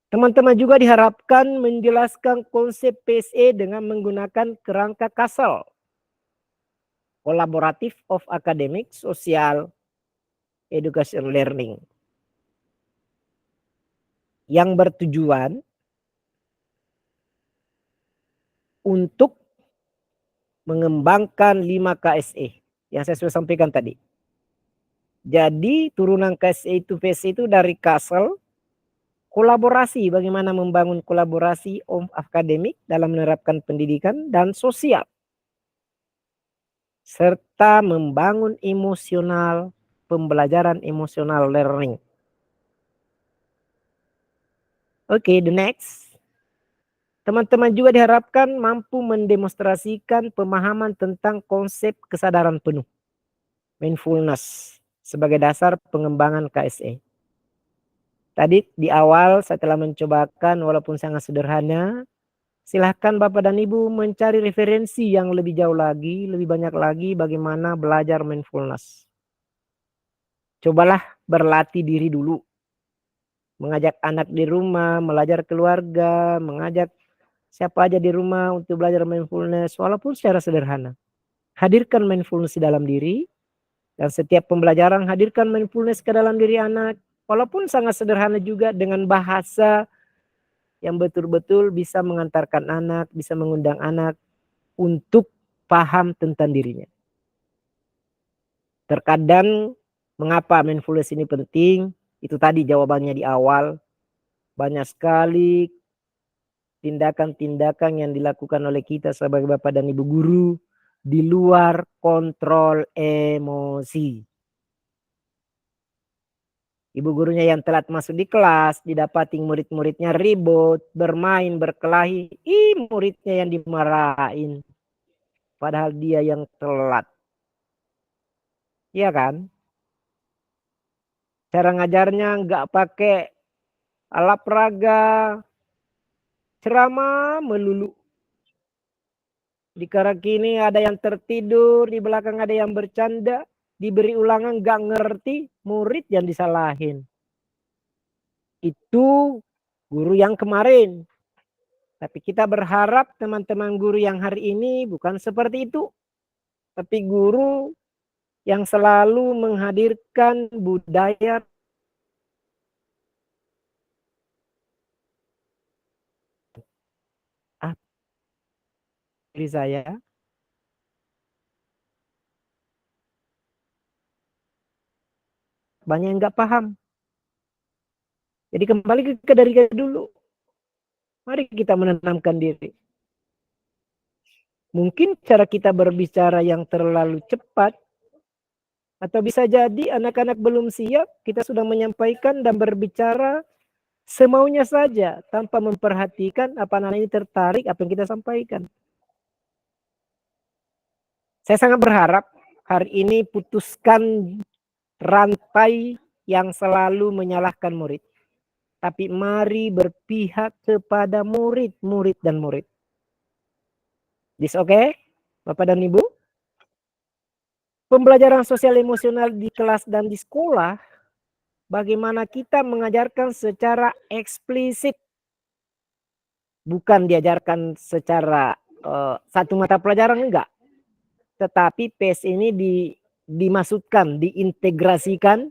Teman-teman juga diharapkan menjelaskan konsep PSE dengan menggunakan kerangka CASEL. Collaborative of Academic, Social, Education, Learning. Yang bertujuan untuk mengembangkan 5 KSE yang saya sudah sampaikan tadi. Jadi turunan KSE itu PSE itu dari CASEL, kolaborasi, bagaimana membangun kolaborasi akademik dalam menerapkan pendidikan dan sosial. Serta membangun emosional, pembelajaran emosional learning. Oke, the next. Teman-teman juga diharapkan mampu mendemonstrasikan pemahaman tentang konsep kesadaran penuh, mindfulness, sebagai dasar pengembangan KSE. Tadi di awal saya telah mencobakan walaupun sangat sederhana. Silahkan Bapak dan Ibu mencari referensi yang lebih jauh lagi, lebih banyak lagi bagaimana belajar mindfulness. Cobalah berlatih diri dulu. Mengajak anak di rumah, belajar keluarga, mengajak siapa aja di rumah untuk belajar mindfulness walaupun secara sederhana. Hadirkan mindfulness di dalam diri dan setiap pembelajaran hadirkan mindfulness ke dalam diri anak. Walaupun sangat sederhana juga dengan bahasa yang betul-betul bisa mengantarkan anak, bisa mengundang anak untuk paham tentang dirinya. Terkadang mengapa mindfulness ini penting? Itu tadi jawabannya di awal. Banyak sekali tindakan-tindakan yang dilakukan oleh kita sebagai Bapak dan Ibu guru di luar kontrol emosi. Ibu gurunya yang telat masuk di kelas, didapati murid-muridnya ribut, bermain, berkelahi. Muridnya yang dimarahin. Padahal dia yang telat. Iya kan? Cara ngajarnya nggak pakai alat peraga, ceramah melulu. Di Karakini ada yang tertidur, di belakang ada yang bercanda, diberi ulangan nggak ngerti, murid yang disalahin. Itu guru yang kemarin. Tapi kita berharap teman-teman guru yang hari ini bukan seperti itu. Tapi guru yang selalu menghadirkan budaya diri saya. Banyak yang nggak paham. Jadi kembali ke dari dulu. Mari kita menenangkan diri. Mungkin cara kita berbicara yang terlalu cepat, atau bisa jadi anak-anak belum siap, kita sudah menyampaikan dan berbicara semaunya saja, tanpa memperhatikan apa anak ini tertarik apa yang kita sampaikan. Saya sangat berharap hari ini putuskan rantai yang selalu menyalahkan murid. Tapi mari berpihak kepada murid dan murid. This okay, Bapak dan Ibu? Pembelajaran sosial emosional di kelas dan di sekolah, bagaimana kita mengajarkan secara eksplisit. Bukan diajarkan secara satu mata pelajaran, enggak. Tetapi PS ini dimasukkan, diintegrasikan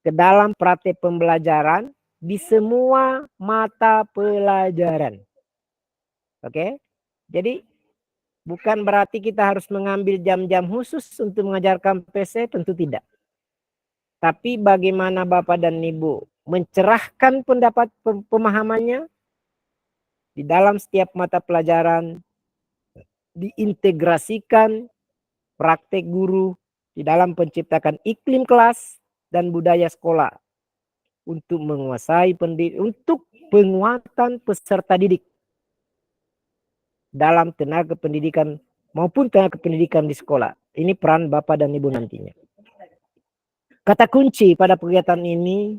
ke dalam praktek pembelajaran di semua mata pelajaran. Oke? Jadi bukan berarti kita harus mengambil jam-jam khusus untuk mengajarkan PC, tentu tidak. Tapi bagaimana Bapak dan Ibu mencerahkan pendapat pemahamannya di dalam setiap mata pelajaran, diintegrasikan praktek guru di dalam penciptakan iklim kelas dan budaya sekolah untuk menguasai untuk penguatan peserta didik dalam tenaga pendidikan maupun tenaga pendidikan di sekolah. Ini peran Bapak dan Ibu nantinya. Kata kunci pada kegiatan ini,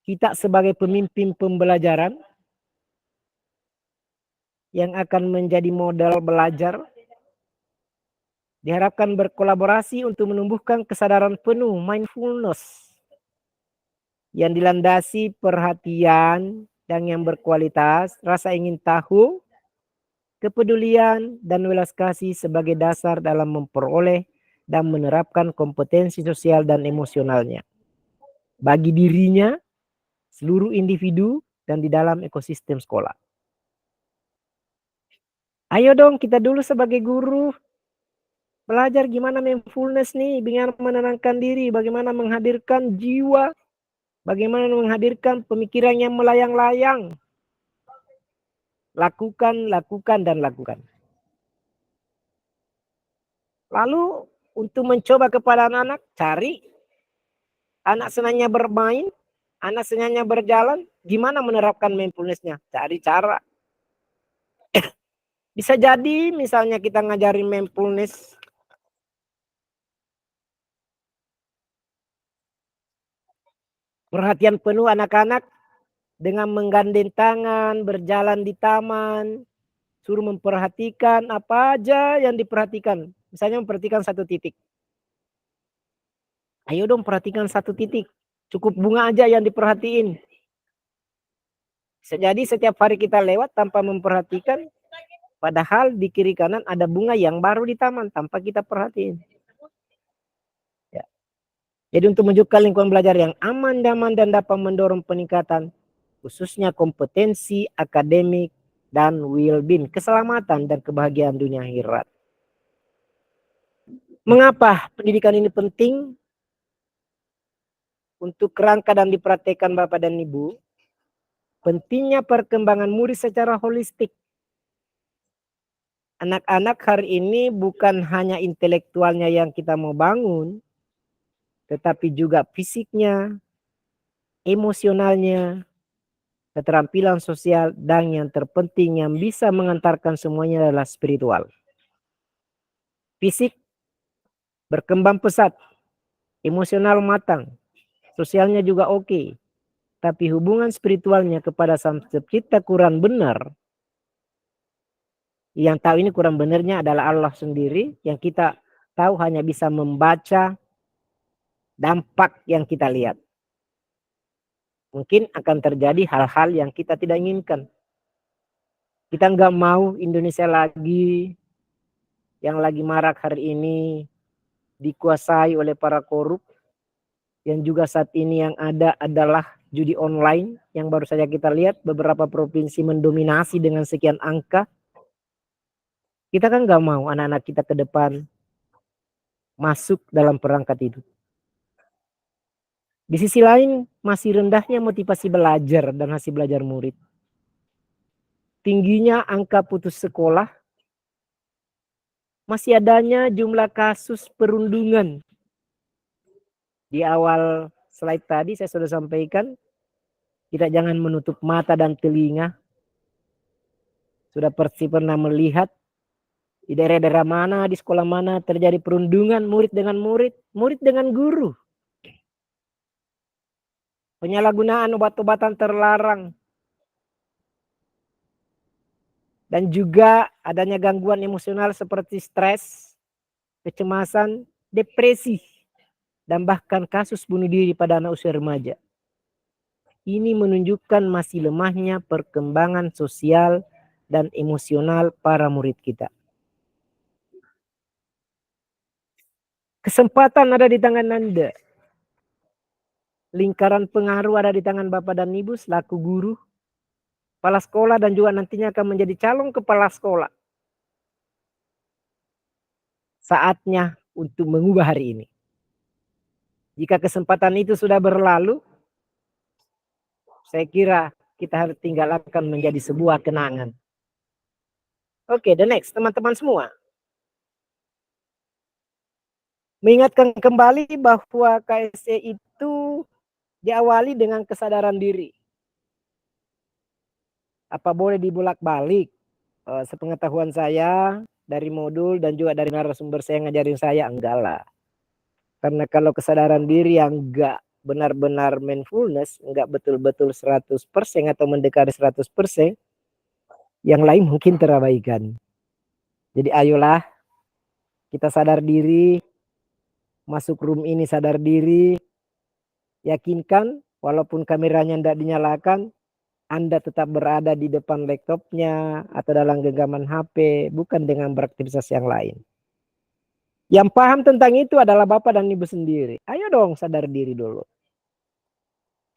kita sebagai pemimpin pembelajaran yang akan menjadi model belajar, diharapkan berkolaborasi untuk menumbuhkan kesadaran penuh mindfulness yang dilandasi perhatian dan yang berkualitas, rasa ingin tahu, kepedulian, dan welas kasih sebagai dasar dalam memperoleh dan menerapkan kompetensi sosial dan emosionalnya bagi dirinya, seluruh individu, dan di dalam ekosistem sekolah. Ayo dong kita dulu sebagai guru belajar gimana mindfulness nih, bagaimana menenangkan diri, bagaimana menghadirkan jiwa, bagaimana menghadirkan pemikiran yang melayang-layang. Lakukan, dan lakukan. Lalu untuk mencoba kepada anak-anak, cari anak senangnya bermain, anak senangnya berjalan, gimana menerapkan mindfulness-nya? Cari cara. Bisa jadi misalnya kita ngajarin mindfulness perhatian penuh anak-anak dengan menggandeng tangan, berjalan di taman, suruh memperhatikan apa aja yang diperhatikan. Misalnya memperhatikan satu titik. Ayo dong perhatikan satu titik. Cukup bunga aja yang diperhatiin. Bisa jadi setiap hari kita lewat tanpa memperhatikan, padahal di kiri kanan ada bunga yang baru di taman tanpa kita perhatiin. Ya. Jadi untuk menunjukkan lingkungan belajar yang aman, damai, dan dapat mendorong peningkatan, khususnya kompetensi akademik dan well-being, keselamatan dan kebahagiaan dunia akhirat. Mengapa pendidikan ini penting? Untuk kerangka dan dipraktekkan Bapak dan Ibu, pentingnya perkembangan murid secara holistik. Anak-anak hari ini bukan hanya intelektualnya yang kita mau bangun, tetapi juga fisiknya, emosionalnya, keterampilan sosial, dan yang terpenting yang bisa mengantarkan semuanya adalah spiritual. Fisik berkembang pesat, emosional matang, sosialnya juga oke, tapi hubungan spiritualnya kepada Sang Pencipta kurang benar. Yang tahu ini kurang benarnya adalah Allah sendiri, yang kita tahu hanya bisa membaca dampak yang kita lihat. Mungkin akan terjadi hal-hal yang kita tidak inginkan. Kita nggak mau Indonesia lagi yang lagi marak hari ini dikuasai oleh para korup, yang juga saat ini yang ada adalah judi online yang baru saja kita lihat beberapa provinsi mendominasi dengan sekian angka. Kita kan nggak mau anak-anak kita ke depan masuk dalam perangkat itu. Di sisi lain masih rendahnya motivasi belajar dan hasil belajar murid. Tingginya angka putus sekolah. Masih adanya jumlah kasus perundungan. Di awal slide tadi saya sudah sampaikan, kita jangan menutup mata dan telinga. Sudah pernah melihat di daerah-daerah mana, di sekolah mana terjadi perundungan murid dengan murid, murid dengan guru. Penyalahgunaan obat-obatan terlarang. Dan juga adanya gangguan emosional seperti stres, kecemasan, depresi, dan bahkan kasus bunuh diri pada anak usia remaja. Ini menunjukkan masih lemahnya perkembangan sosial dan emosional para murid kita. Kesempatan ada di tangan Anda. Lingkaran pengaruh ada di tangan Bapak dan Ibu selaku guru, kepala sekolah, dan juga nantinya akan menjadi calon kepala sekolah. Saatnya untuk mengubah hari ini. Jika kesempatan itu sudah berlalu, saya kira kita harus tinggalkan menjadi sebuah kenangan. Oke, the next, teman-teman semua. Mengingatkan kembali bahwa KSE itu diawali dengan kesadaran diri. Apa boleh dibolak-balik? Sepengetahuan saya dari modul dan juga dari narasumber saya ngajarin saya, enggak lah. Karena kalau kesadaran diri yang enggak benar-benar mindfulness, enggak betul-betul 100% atau mendekati 100%, yang lain mungkin terabaikan. Jadi ayolah kita sadar diri, masuk room ini sadar diri, yakinkan walaupun kameranya tidak dinyalakan, Anda tetap berada di depan laptopnya atau dalam genggaman HP, bukan dengan beraktivitas yang lain. Yang paham tentang itu adalah Bapak dan Ibu sendiri. Ayo dong sadar diri dulu.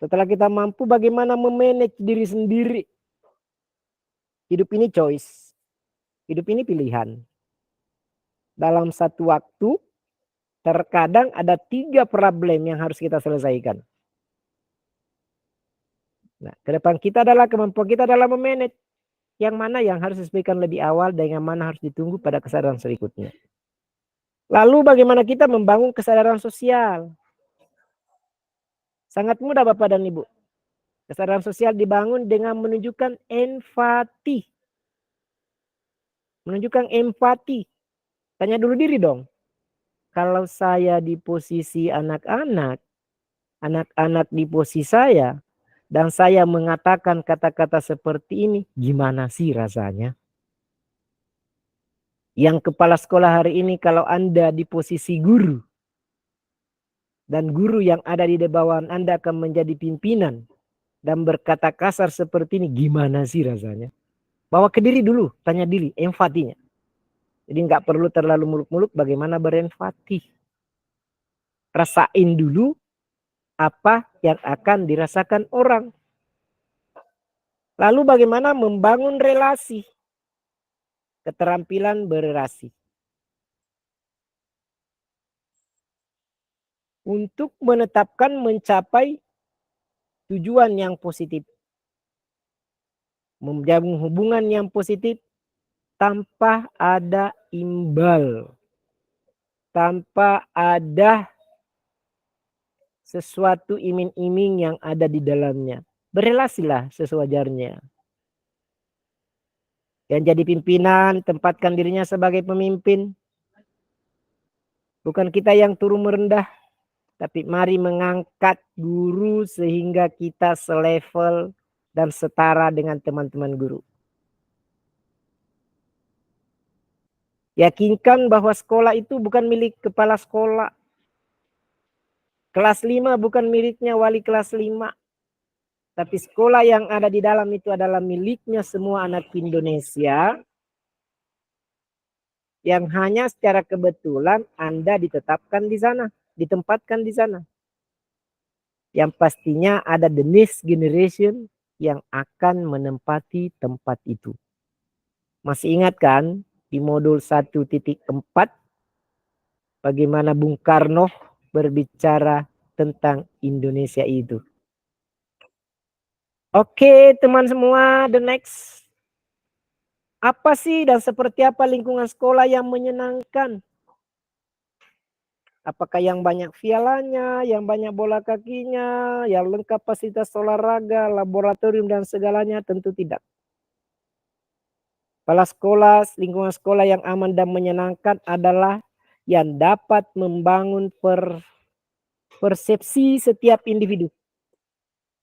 Setelah kita mampu bagaimana memanage diri sendiri. Hidup ini choice. Hidup ini pilihan. Dalam satu waktu, terkadang ada 3 problem yang harus kita selesaikan. Nah, ke depan kita adalah kemampuan kita dalam memanage. Yang mana yang harus disesuaikan lebih awal dan yang mana harus ditunggu pada kesadaran berikutnya. Lalu bagaimana kita membangun kesadaran sosial? Sangat mudah Bapak dan Ibu. Kesadaran sosial dibangun dengan menunjukkan empati. Menunjukkan empati. Tanya dulu diri dong. Kalau saya di posisi anak-anak, anak-anak di posisi saya, dan saya mengatakan kata-kata seperti ini, gimana sih rasanya? Yang kepala sekolah hari ini kalau Anda di posisi guru, dan guru yang ada di bawah Anda akan menjadi pimpinan, dan berkata kasar seperti ini, gimana sih rasanya? Bawa ke diri dulu, tanya diri, empatinya. Jadi nggak perlu terlalu muluk-muluk bagaimana berempati. Rasain dulu apa yang akan dirasakan orang. Lalu bagaimana membangun relasi. Keterampilan berrelasi. Untuk menetapkan mencapai tujuan yang positif. Menjaga hubungan yang positif tanpa ada imbal. Tanpa ada sesuatu iming-iming yang ada di dalamnya. Berelasilah sewajarnya. Yang jadi pimpinan, tempatkan dirinya sebagai pemimpin. Bukan kita yang turun merendah, tapi mari mengangkat guru sehingga kita selevel dan setara dengan teman-teman guru. Yakinkan bahwa sekolah itu bukan milik kepala sekolah. Kelas 5 bukan miliknya wali kelas 5. Tapi sekolah yang ada di dalam itu adalah miliknya semua anak Indonesia. Yang hanya secara kebetulan Anda ditetapkan di sana, ditempatkan di sana. Yang pastinya ada the next generation yang akan menempati tempat itu. Masih ingat kan di modul 1.4 bagaimana Bung Karno berbicara tentang Indonesia itu. Oke, teman semua, the next. Apa sih dan seperti apa lingkungan sekolah yang menyenangkan? Apakah yang banyak pialanya, yang banyak bola kakinya, yang lengkap fasilitas olahraga, laboratorium dan segalanya? Tentu tidak. Kepala sekolah, lingkungan sekolah yang aman dan menyenangkan adalah yang dapat membangun persepsi setiap individu,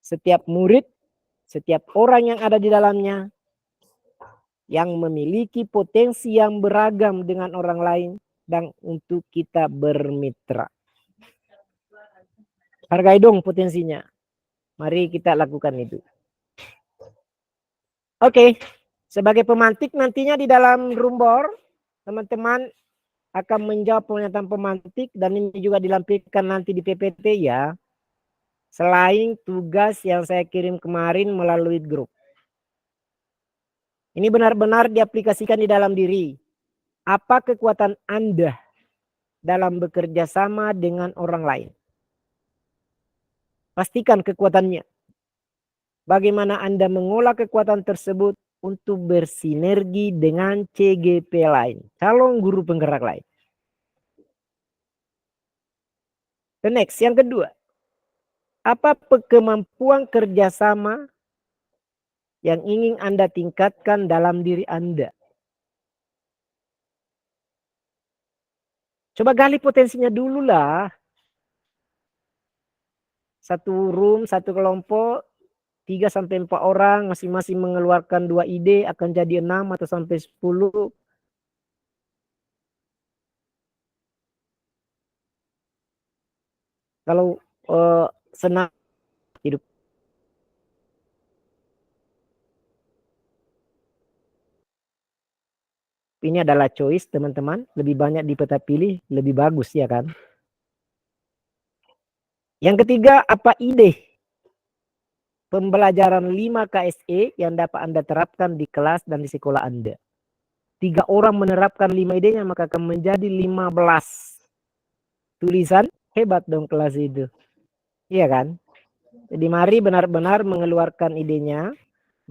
setiap murid, setiap orang yang ada di dalamnya, yang memiliki potensi yang beragam dengan orang lain, dan untuk kita bermitra. Hargai dong potensinya. Mari kita lakukan itu. Oke, sebagai pemantik nantinya di dalam rumbor, teman-teman akan menjawab pernyataan pemantik dan ini juga dilampirkan nanti di PPT ya. Selain tugas yang saya kirim kemarin melalui grup. Ini benar-benar diaplikasikan di dalam diri. Apa kekuatan Anda dalam bekerja sama dengan orang lain? Pastikan kekuatannya. Bagaimana Anda mengolah kekuatan tersebut untuk bersinergi dengan CGP lain, calon guru penggerak lain. The next, yang kedua. Apa kemampuan kerjasama yang ingin Anda tingkatkan dalam diri Anda? Coba gali potensinya dulu lah. Satu room, satu kelompok, 3-4 orang, masing-masing mengeluarkan 2 ide, akan jadi 6 atau sampai 10. Kalau senang hidup. Ini adalah choice teman-teman, lebih banyak di peta pilih, lebih bagus ya kan. Yang ketiga, apa ide pembelajaran 5 KSE yang dapat Anda terapkan di kelas dan di sekolah Anda? 3 orang menerapkan 5 idenya maka akan menjadi 15 tulisan. Hebat dong kelas itu. Iya kan? Jadi mari benar-benar mengeluarkan idenya,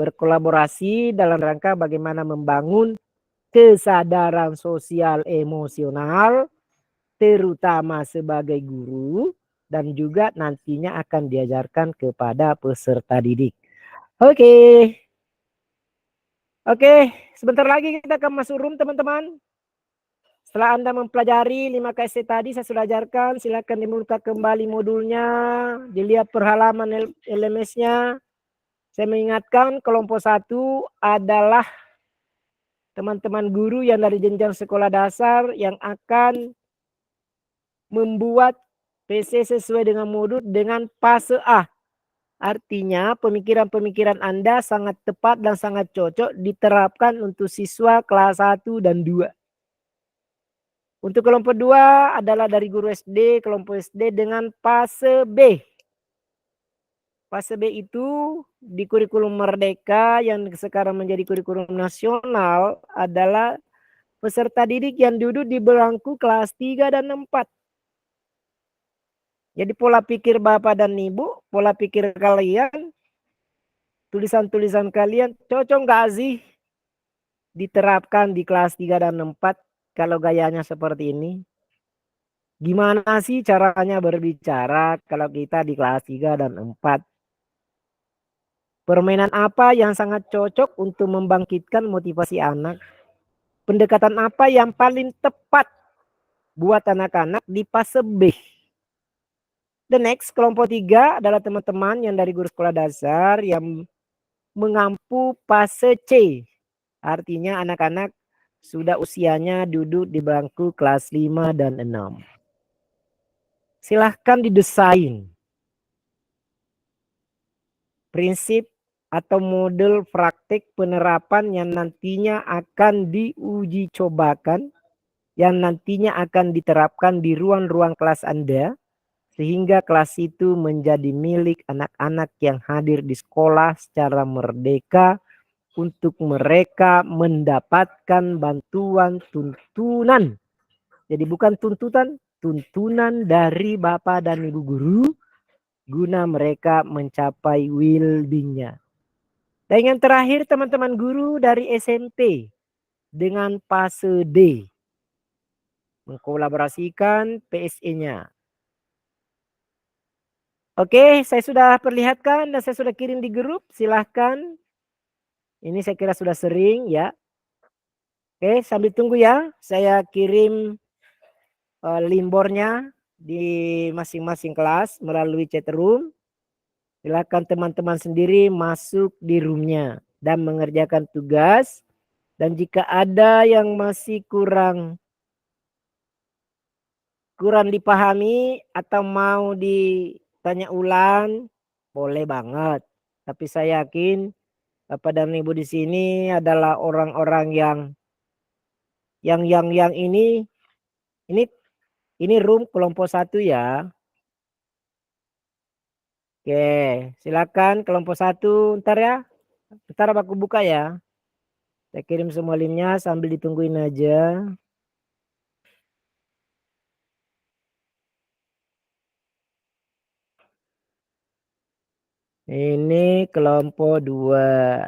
berkolaborasi dalam rangka bagaimana membangun kesadaran sosial emosional, terutama sebagai guru, dan juga nantinya akan diajarkan kepada peserta didik. Oke, sebentar lagi kita akan masuk room teman-teman. Setelah Anda mempelajari 5 KSE tadi saya sudah ajarkan, silakan dibuka kembali modulnya, dilihat per halaman LMS-nya. Saya mengingatkan kelompok 1 adalah teman-teman guru yang dari jenjang sekolah dasar yang akan membuat PC sesuai dengan modul dengan fase A. Artinya pemikiran-pemikiran Anda sangat tepat dan sangat cocok diterapkan untuk siswa kelas 1 dan 2. Untuk kelompok 2 adalah dari guru SD, kelompok SD dengan fase B. Fase B itu di kurikulum Merdeka yang sekarang menjadi kurikulum nasional adalah peserta didik yang duduk di bangku kelas 3 dan 4. Jadi pola pikir Bapak dan Ibu, pola pikir kalian, tulisan-tulisan kalian cocok nggak sih diterapkan di kelas 3 dan 4 kalau gayanya seperti ini? Gimana sih caranya berbicara kalau kita di kelas 3 dan 4? Permainan apa yang sangat cocok untuk membangkitkan motivasi anak? Pendekatan apa yang paling tepat buat anak-anak di fase B? The next, kelompok 3 adalah teman-teman yang dari guru sekolah dasar yang mengampu fase C. Artinya anak-anak sudah usianya duduk di bangku kelas 5 dan 6. Silahkan didesain prinsip atau model praktik penerapan yang nantinya akan diuji cobakan, yang nantinya akan diterapkan di ruang-ruang kelas Anda, sehingga kelas itu menjadi milik anak-anak yang hadir di sekolah secara merdeka untuk mereka mendapatkan bantuan tuntunan. Jadi bukan tuntutan, tuntunan dari Bapak dan Ibu guru guna mereka mencapai well-being-nya. Dan yang terakhir teman-teman guru dari SMP dengan fase D. Mengkolaborasikan PSE-nya. Oke, saya sudah perlihatkan dan saya sudah kirim di grup. Silahkan. Ini saya kira sudah sering ya. Oke, sambil tunggu ya. Saya kirim limbornya di masing-masing kelas melalui chat room. Silakan teman-teman sendiri masuk di roomnya dan mengerjakan tugas. Dan jika ada yang masih kurang dipahami atau mau ditanya ulang, boleh banget. Tapi saya yakin Bapak dan Ibu di sini adalah orang-orang yang ini room kelompok 1 ya. Oke, silakan kelompok 1 ntar ya. Ntar aku buka ya. Saya kirim semua linknya sambil ditungguin aja. Ini kelompok 2.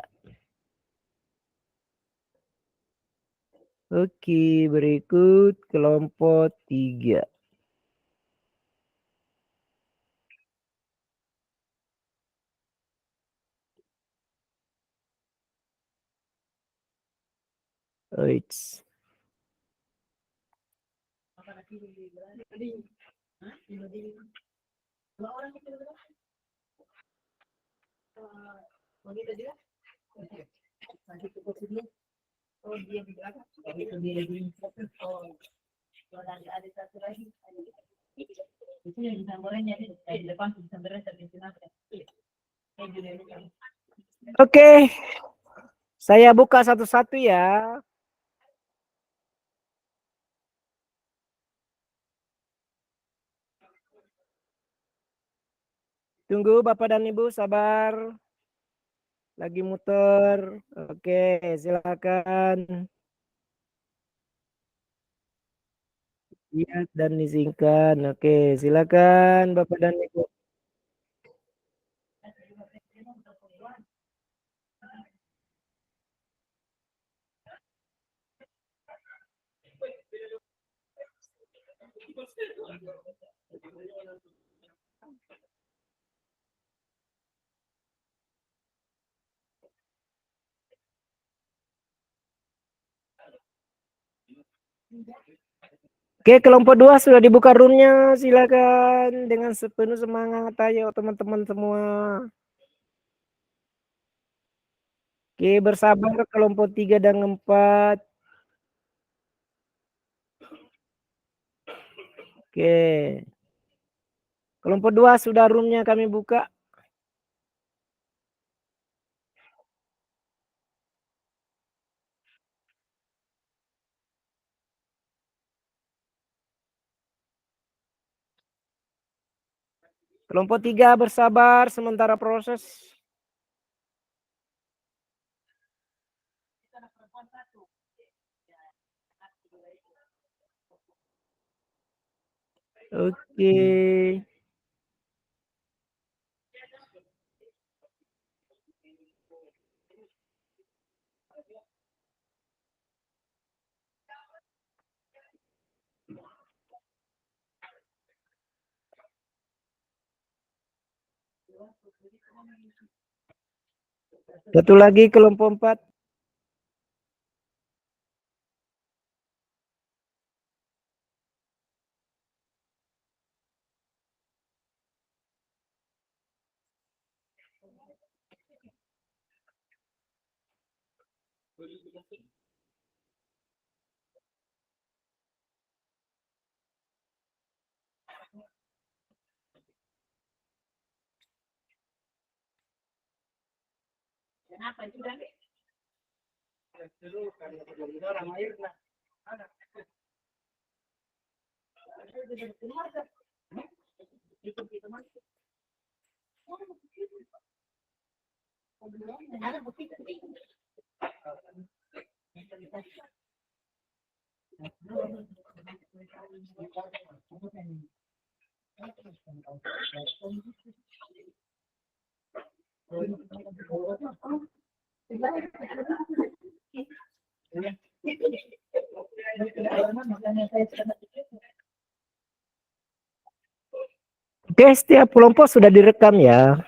Oke, berikut kelompok 3. Oits. Oke, saya buka satu-satu ya. Tunggu Bapak dan Ibu, sabar. Lagi muter. Oke, silakan. Lihat dan disingkat. Oke, silakan Bapak dan Ibu. Oke, kelompok 2 sudah dibuka roomnya. Silakan dengan sepenuh semangat ayo teman-teman semua. Oke, bersabar kelompok 3 dan 4. Oke. Kelompok 2 sudah roomnya kami buka. Kelompok 3 bersabar sementara proses. Oke. Satu lagi kelompok 4. Oke, setiap kelompok sudah direkam ya.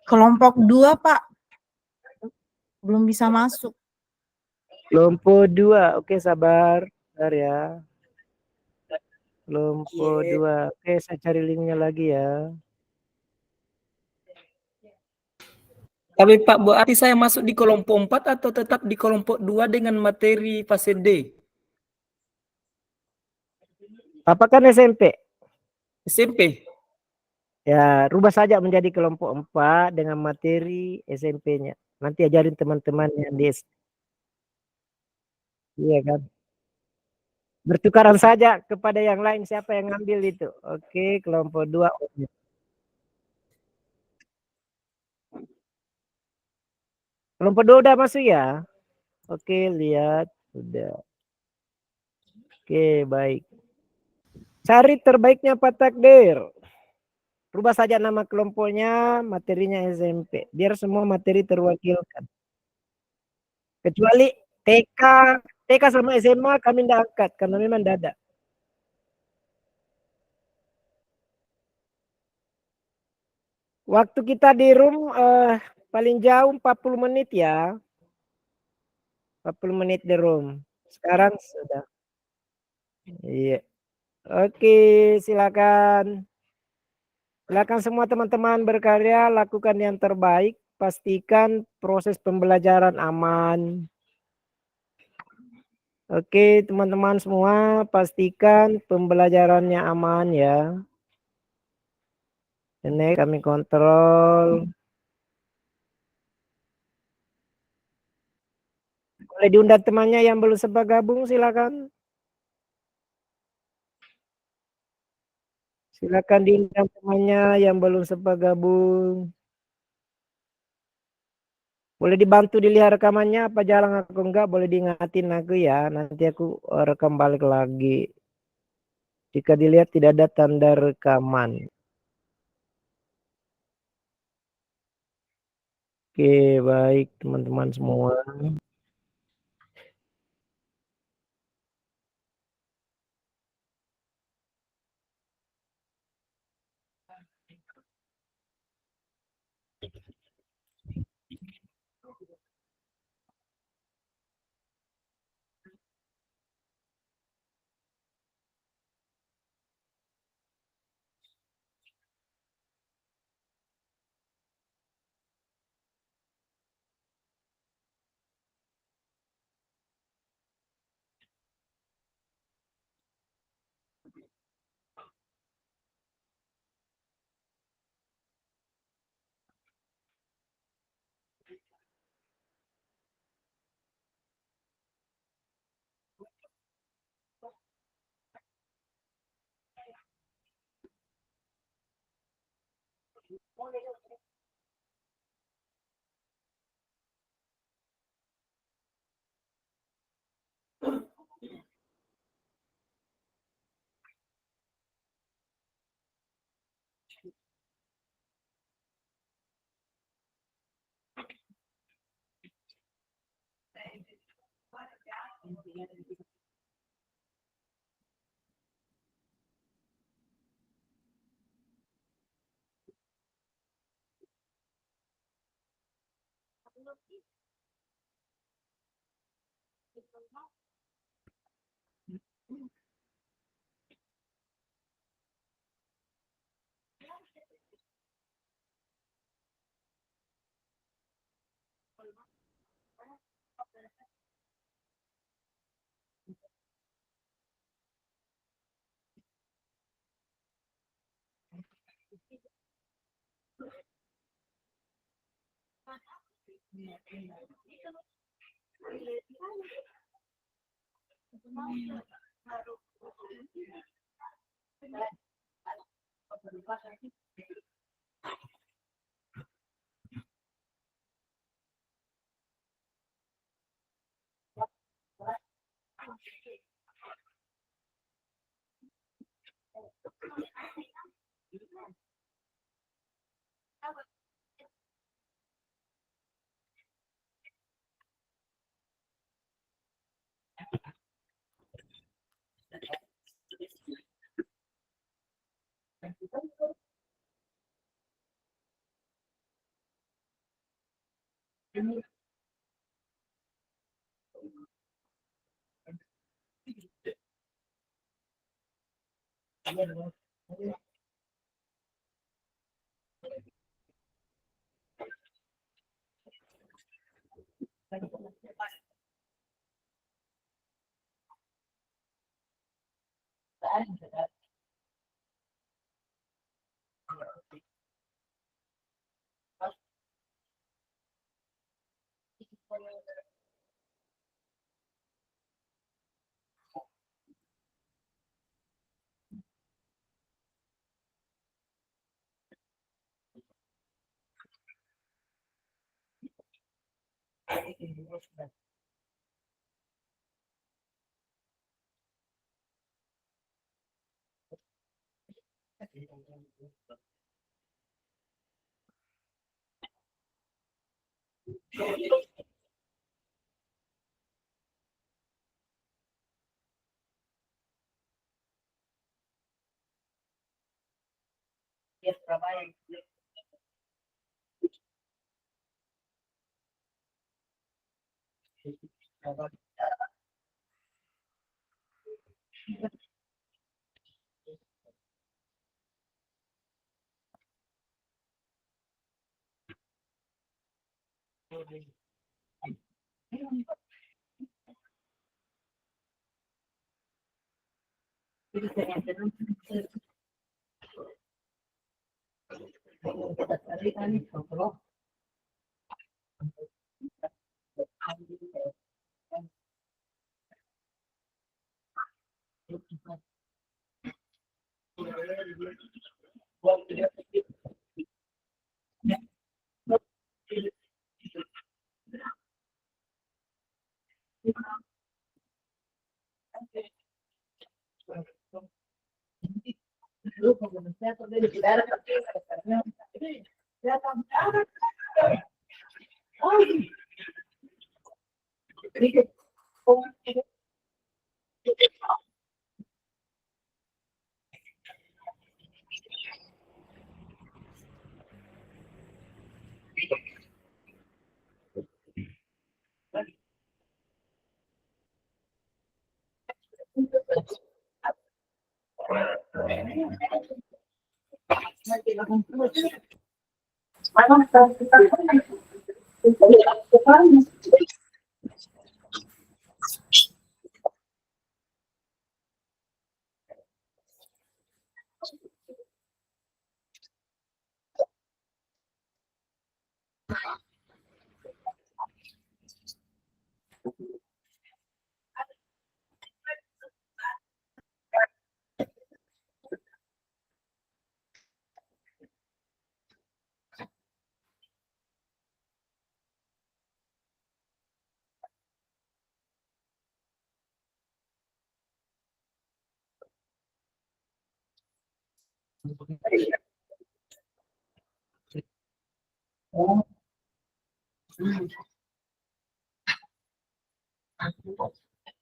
Kelompok 2, Pak. Belum bisa masuk. Kelompok 2, oke sabar. Bentar ya. Kelompok 2, oke saya cari linknya lagi ya. Tapi Pak, berarti saya masuk di kelompok 4 atau tetap di kelompok 2 dengan materi fase D? Apa kan SMP? SMP? Ya, rubah saja menjadi kelompok 4 dengan materi SMP-nya. Nanti ajarin teman-teman yang di iya kan. Bertukaran saja kepada yang lain siapa yang ngambil itu. Oke, kelompok 2. Kelompok 2 udah masuk ya? Oke, lihat. Udah. Oke, baik. Cari terbaiknya Pak Takdir. Rubah saja nama kelompoknya, materinya SMP. Biar semua materi terwakilkan. Kecuali TK sama SMA kami tidak angkat karena memang tidak ada. Waktu kita di room paling jauh 40 menit ya. 40 menit di room. Sekarang sudah. Iya. Oke, silakan. Silakan semua teman-teman berkarya, lakukan yang terbaik. Pastikan proses pembelajaran aman. Oke, teman-teman semua, pastikan pembelajarannya aman ya. Ini kami kontrol. Boleh diundang temannya yang belum sempat gabung, silakan. Silakan diundang temannya yang belum sempat gabung. Boleh dibantu dilihat rekamannya apa jarang aku enggak, boleh diingatin aku ya. Nanti aku rekam balik lagi. Jika dilihat tidak ada tanda rekaman. Oke, baik teman-teman semua.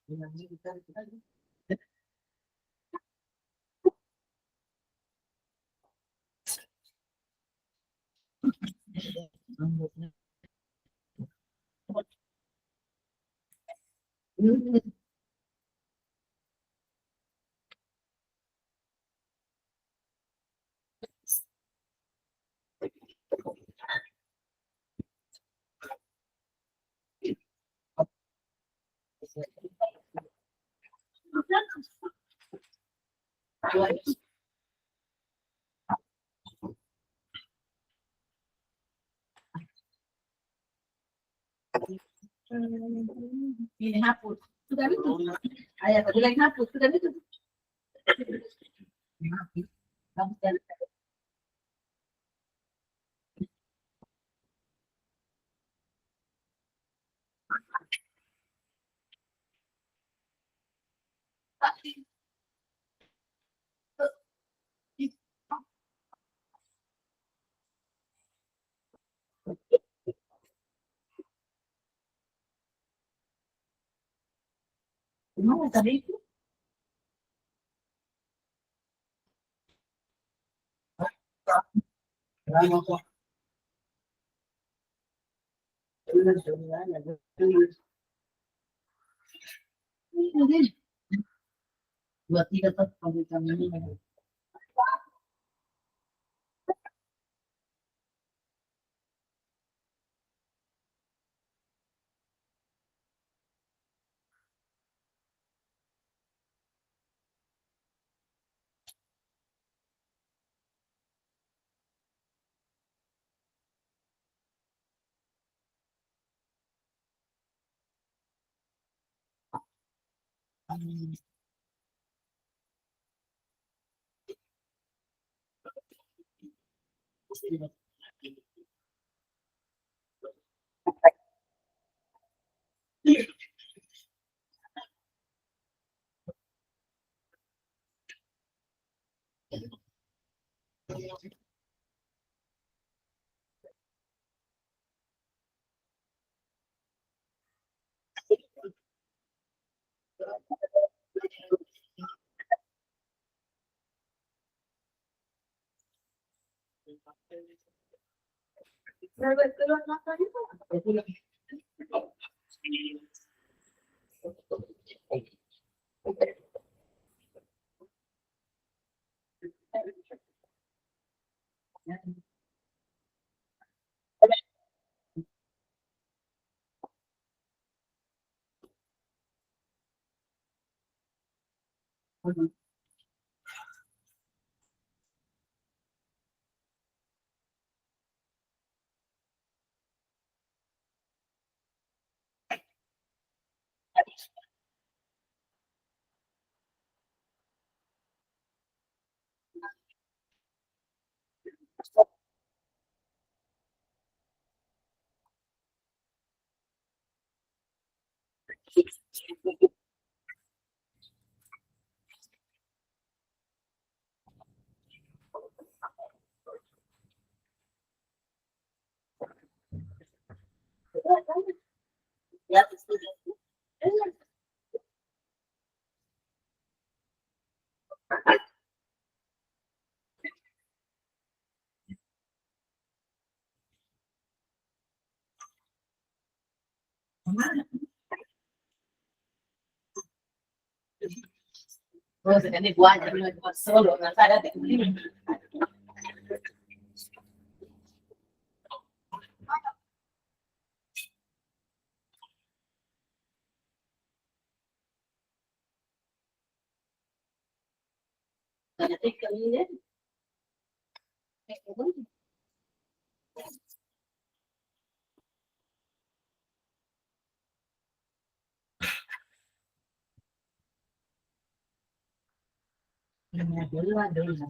Ini hapus. Sudah itu. Ayah tadi lagi hapus. Sudah itu. Gimana tadi itu? Buat tidak tetap kami ini. Oh, sekarang banyak buat solo, nggak ada di sini. Banyak sekali ya. Dulu.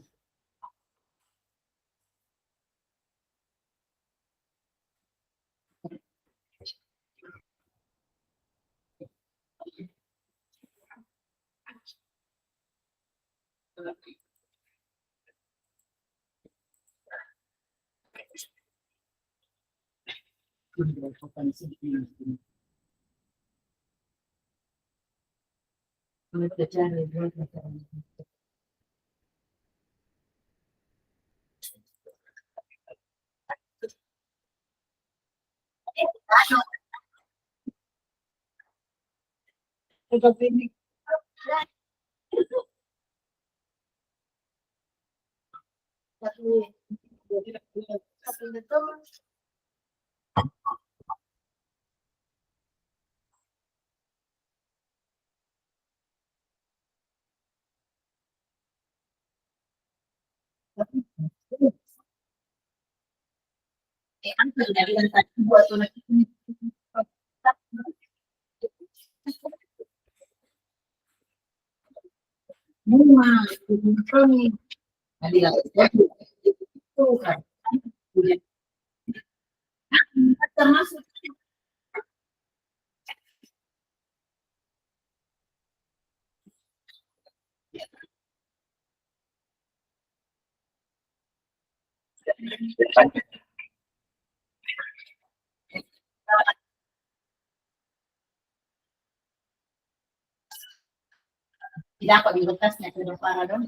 Dapat di bekasnya ke depan dong.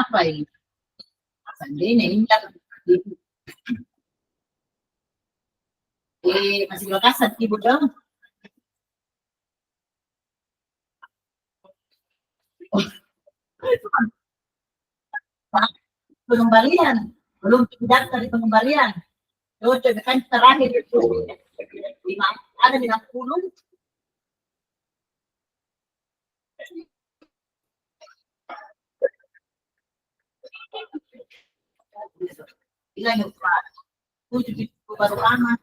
Apa ini? Sandine minta masih bekasan ibu dong. Pengembalian belum daftar di pengembalian. Terus kan terakhir itu 50. Bilang Pak, 7 baru lama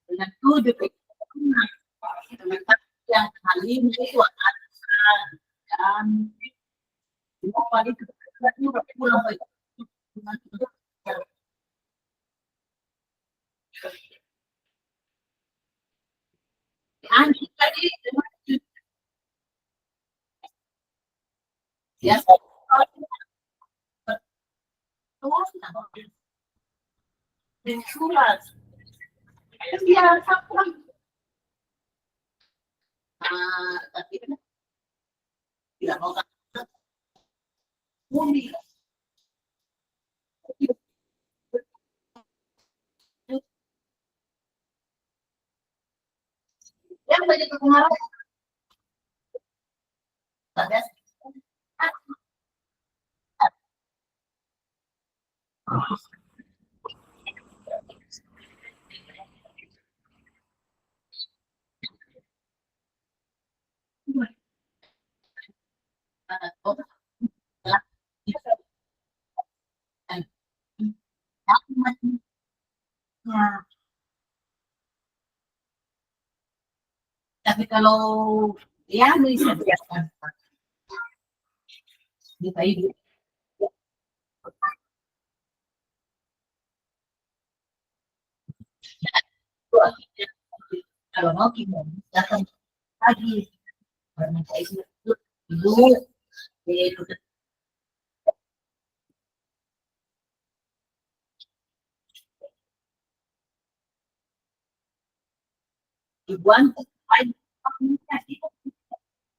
dengan 7 yang kali ini itu dan semua kali juga pulang anjing tadi ya surat dia sampai tapi tidak mau muni yang banyak kepengaruh ada tapi kalau ya bisa biarkan kita hidup kalau mau kita datang lagi karena saya dulu itu ribuan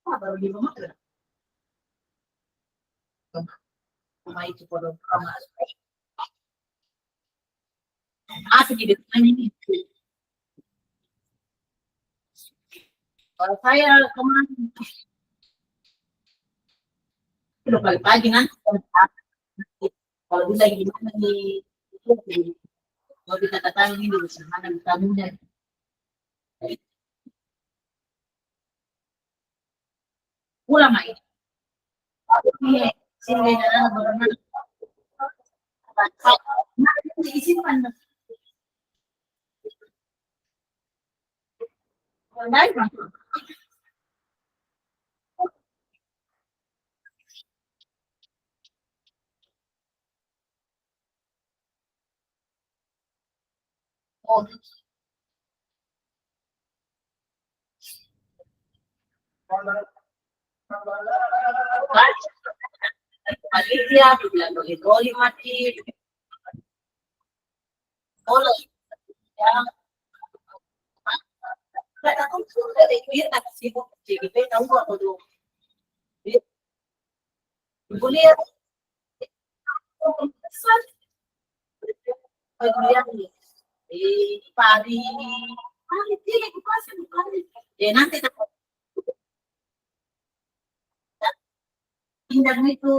baru di rumah rumah itu pada kamar asli di depan ini kalau saya kemarin udah pagi nanti kalau bisa gimana nih mau dikatakan ini di sana di tamunya ulama ini sini dalam berenang diizinkan baik oh panitia bilang bagi goli mati boleh. Ya, nggak tahu sudah deh, dia tak sibuk CGP tahu apa tuh? Kuliah, kuliah nih di pagi, pagi dia di pasar pagi. Ya nanti pindah itu.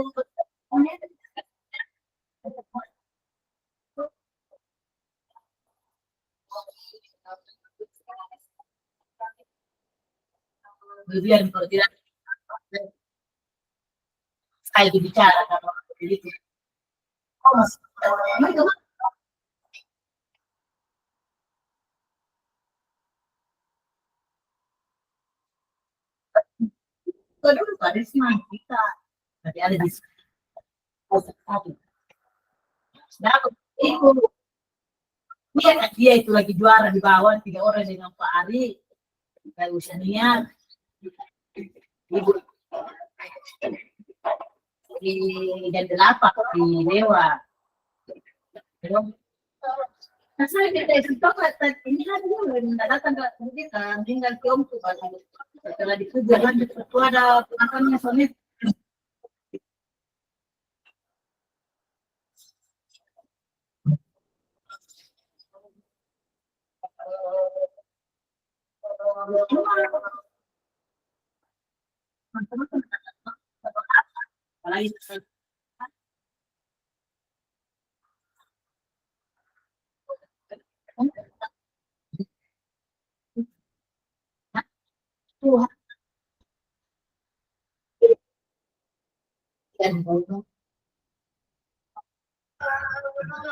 Kemudian kalau tidak saya bicara kalau begitu. Oh, mas, itu kedua pada senang kita. Nanti ada di satu. Nah, itu dia itu lagi juara di bawah 3 orang dengan Pak Ari. Kayak usianya ibu di dan 8 di Dewa. Nah, saya kita itu ini kan dulu datang ke kita tinggal ke Om tuh setelah dikejar kan itu ada penangkannya soalnya. Apalagi Tuhan dan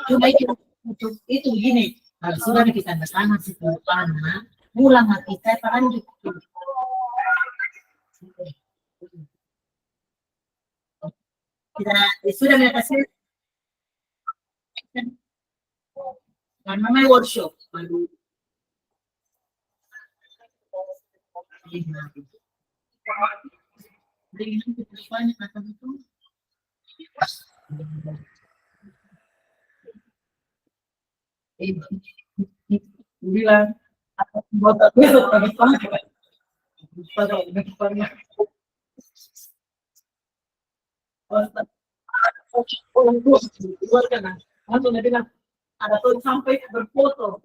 cuma itu gini harus sudah kita tangan si Tuhan pulang kita lanjut kita sudah kasih kan namanya workshop baru banyak kata itu bilang buat aku ada tuh sampai berfoto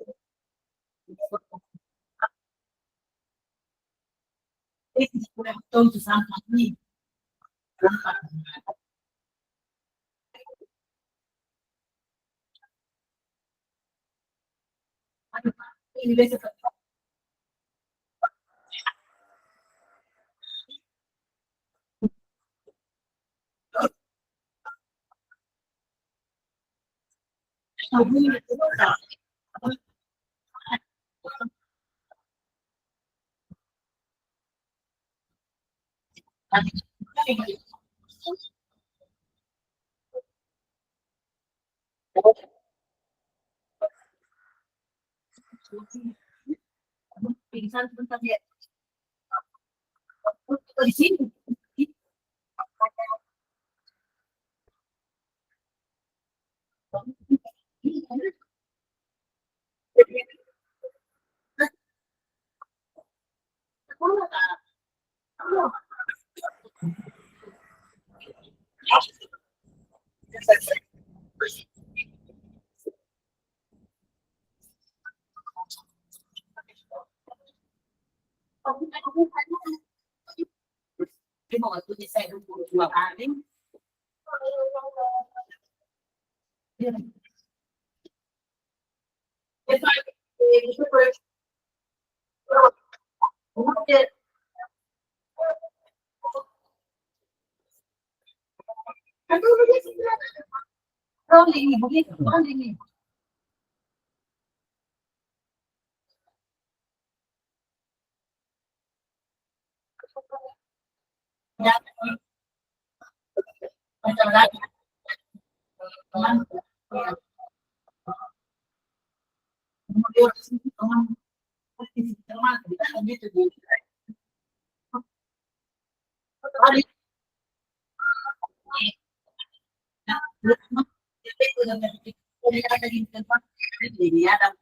itu sampai ini ini besok pingsan sebentar ya di sini mau waktu saya 22 kali rolling begitu rolling ya macam lagi teman gitu di Jadi ada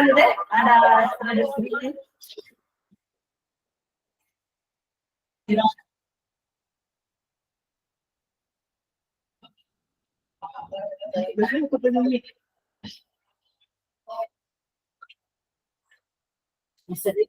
deh, ada tradisi. Tidak. Bisa di.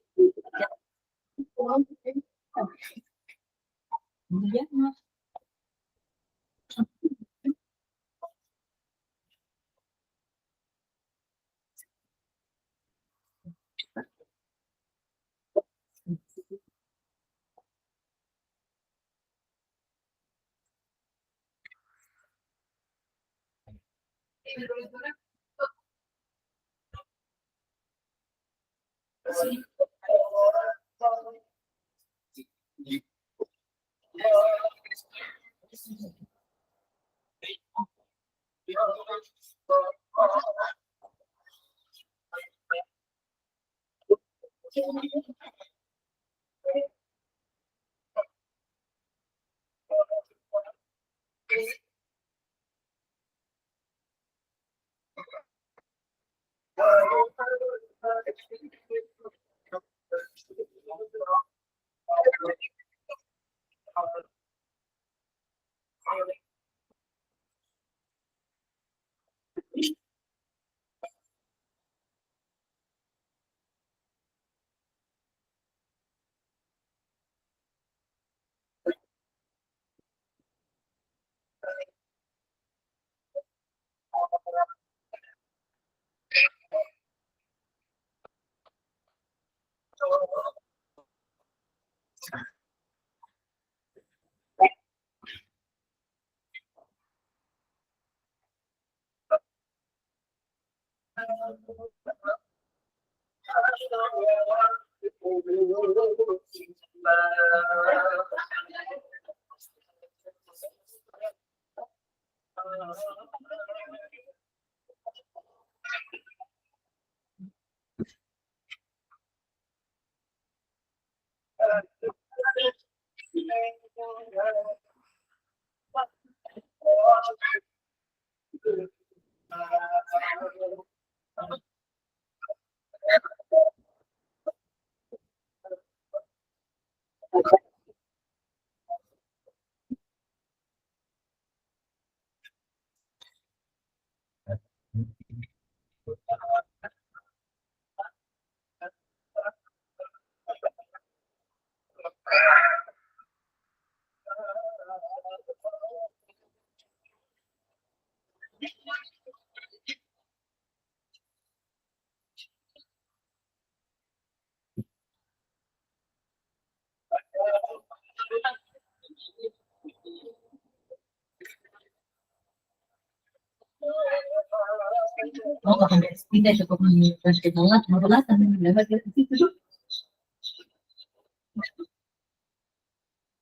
Oh, akan tidak cukup menginvestasi banget, malah kan dapat dari situ.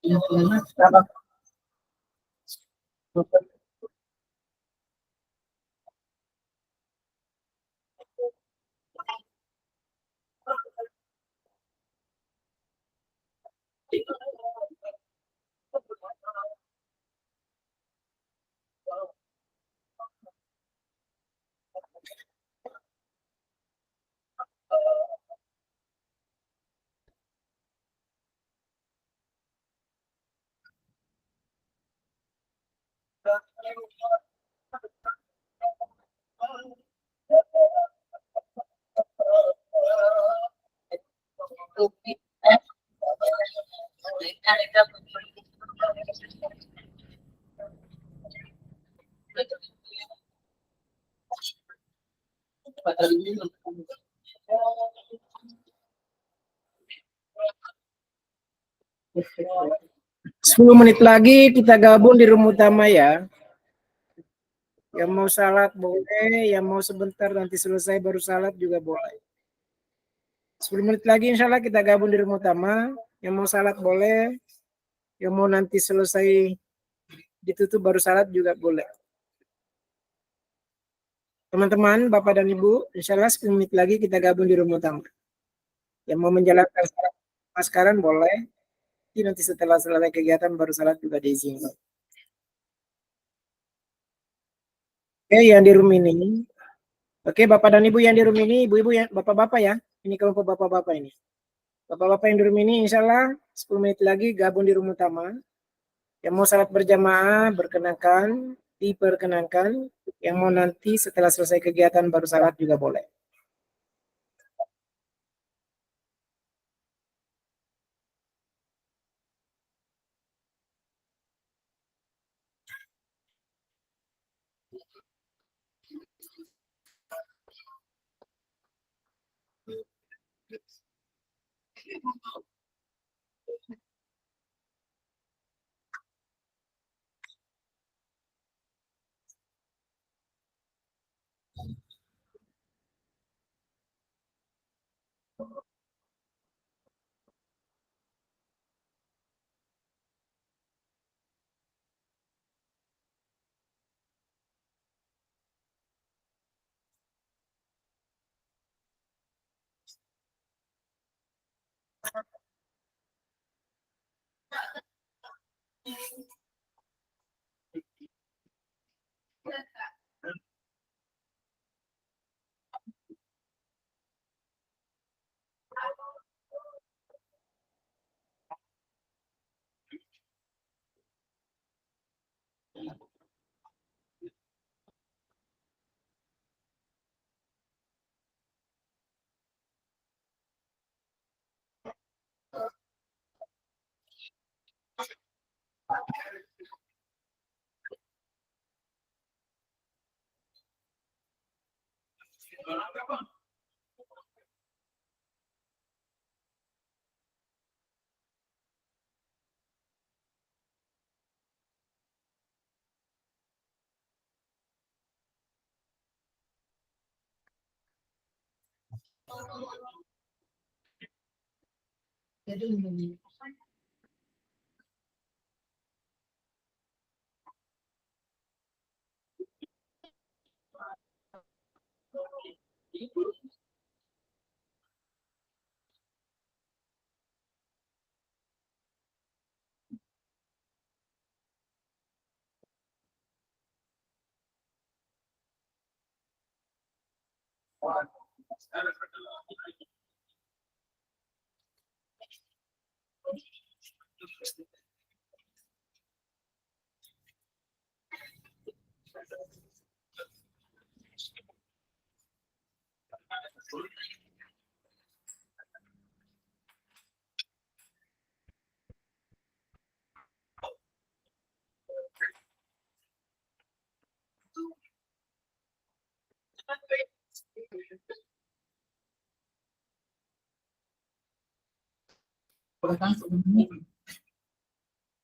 Ya, berapa? 10 menit lagi kita gabung di room utama ya. Yang mau salat boleh, yang mau sebentar nanti selesai baru salat juga boleh. 10 menit lagi insya Allah kita gabung di room utama. Yang mau salat boleh, yang mau nanti selesai ditutup baru salat juga boleh. Teman-teman, Bapak dan Ibu, insya Allah 10 menit lagi kita gabung di room utama. Yang mau menjalankan salat sekarang boleh. Nanti setelah selesai kegiatan baru salat juga diizinkan. Oke, yang di room ini. Oke, Bapak dan Ibu yang di room ini, Ibu-ibu ya, Bapak-bapak ya. Ini kelompok Bapak-bapak ini. Bapak-bapak yang di room ini insya Allah 10 menit lagi gabung di room utama. Yang mau salat berjamaah diperkenankan. Yang mau nanti setelah selesai kegiatan baru salat juga boleh.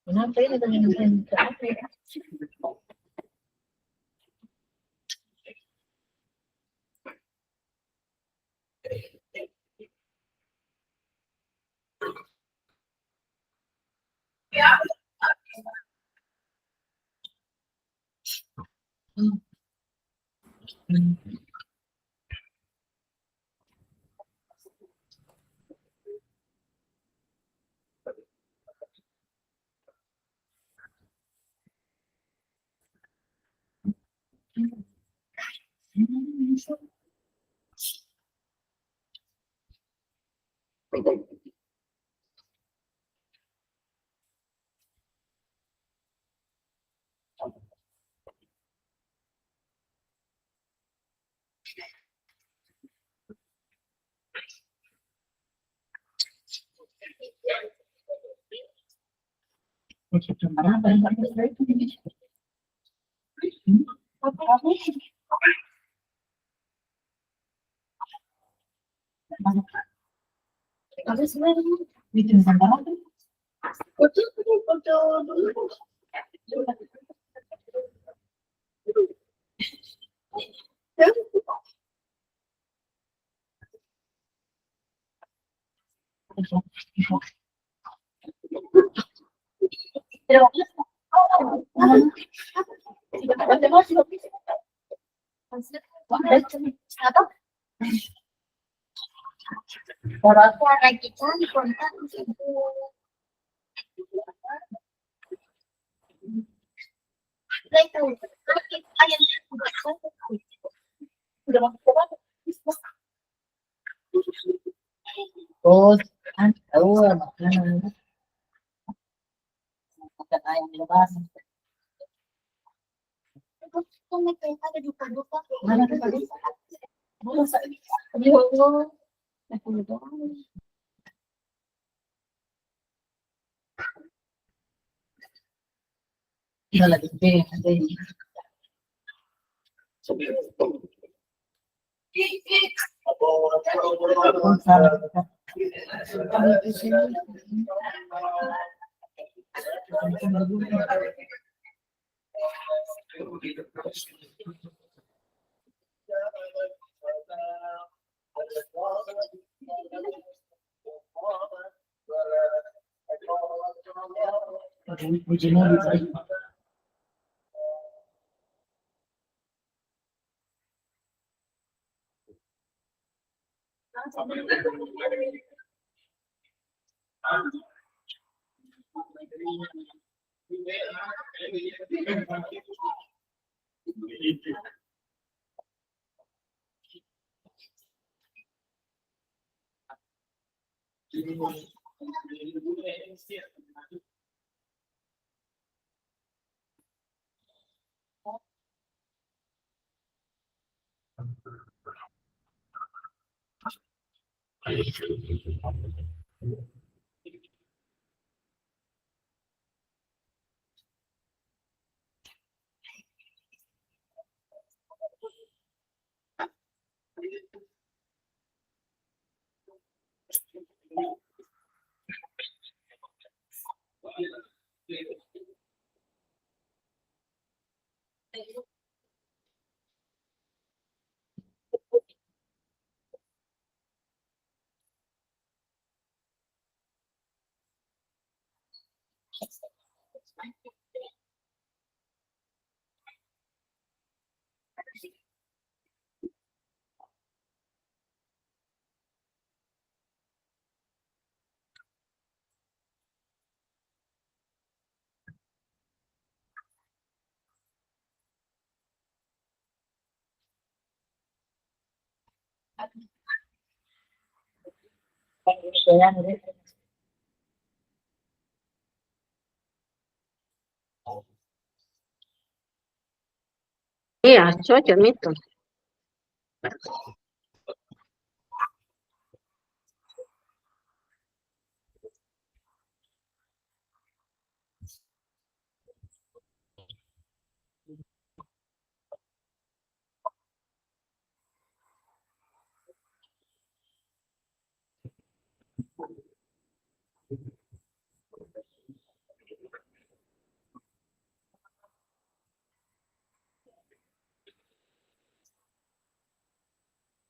Kenapa ini dengan apa ya? Bikin gambar apa? Oh, tahu makanan. Makan ayam di lepas. Mana tadi? Tidak lagi ada ini. Iya, cocok itu.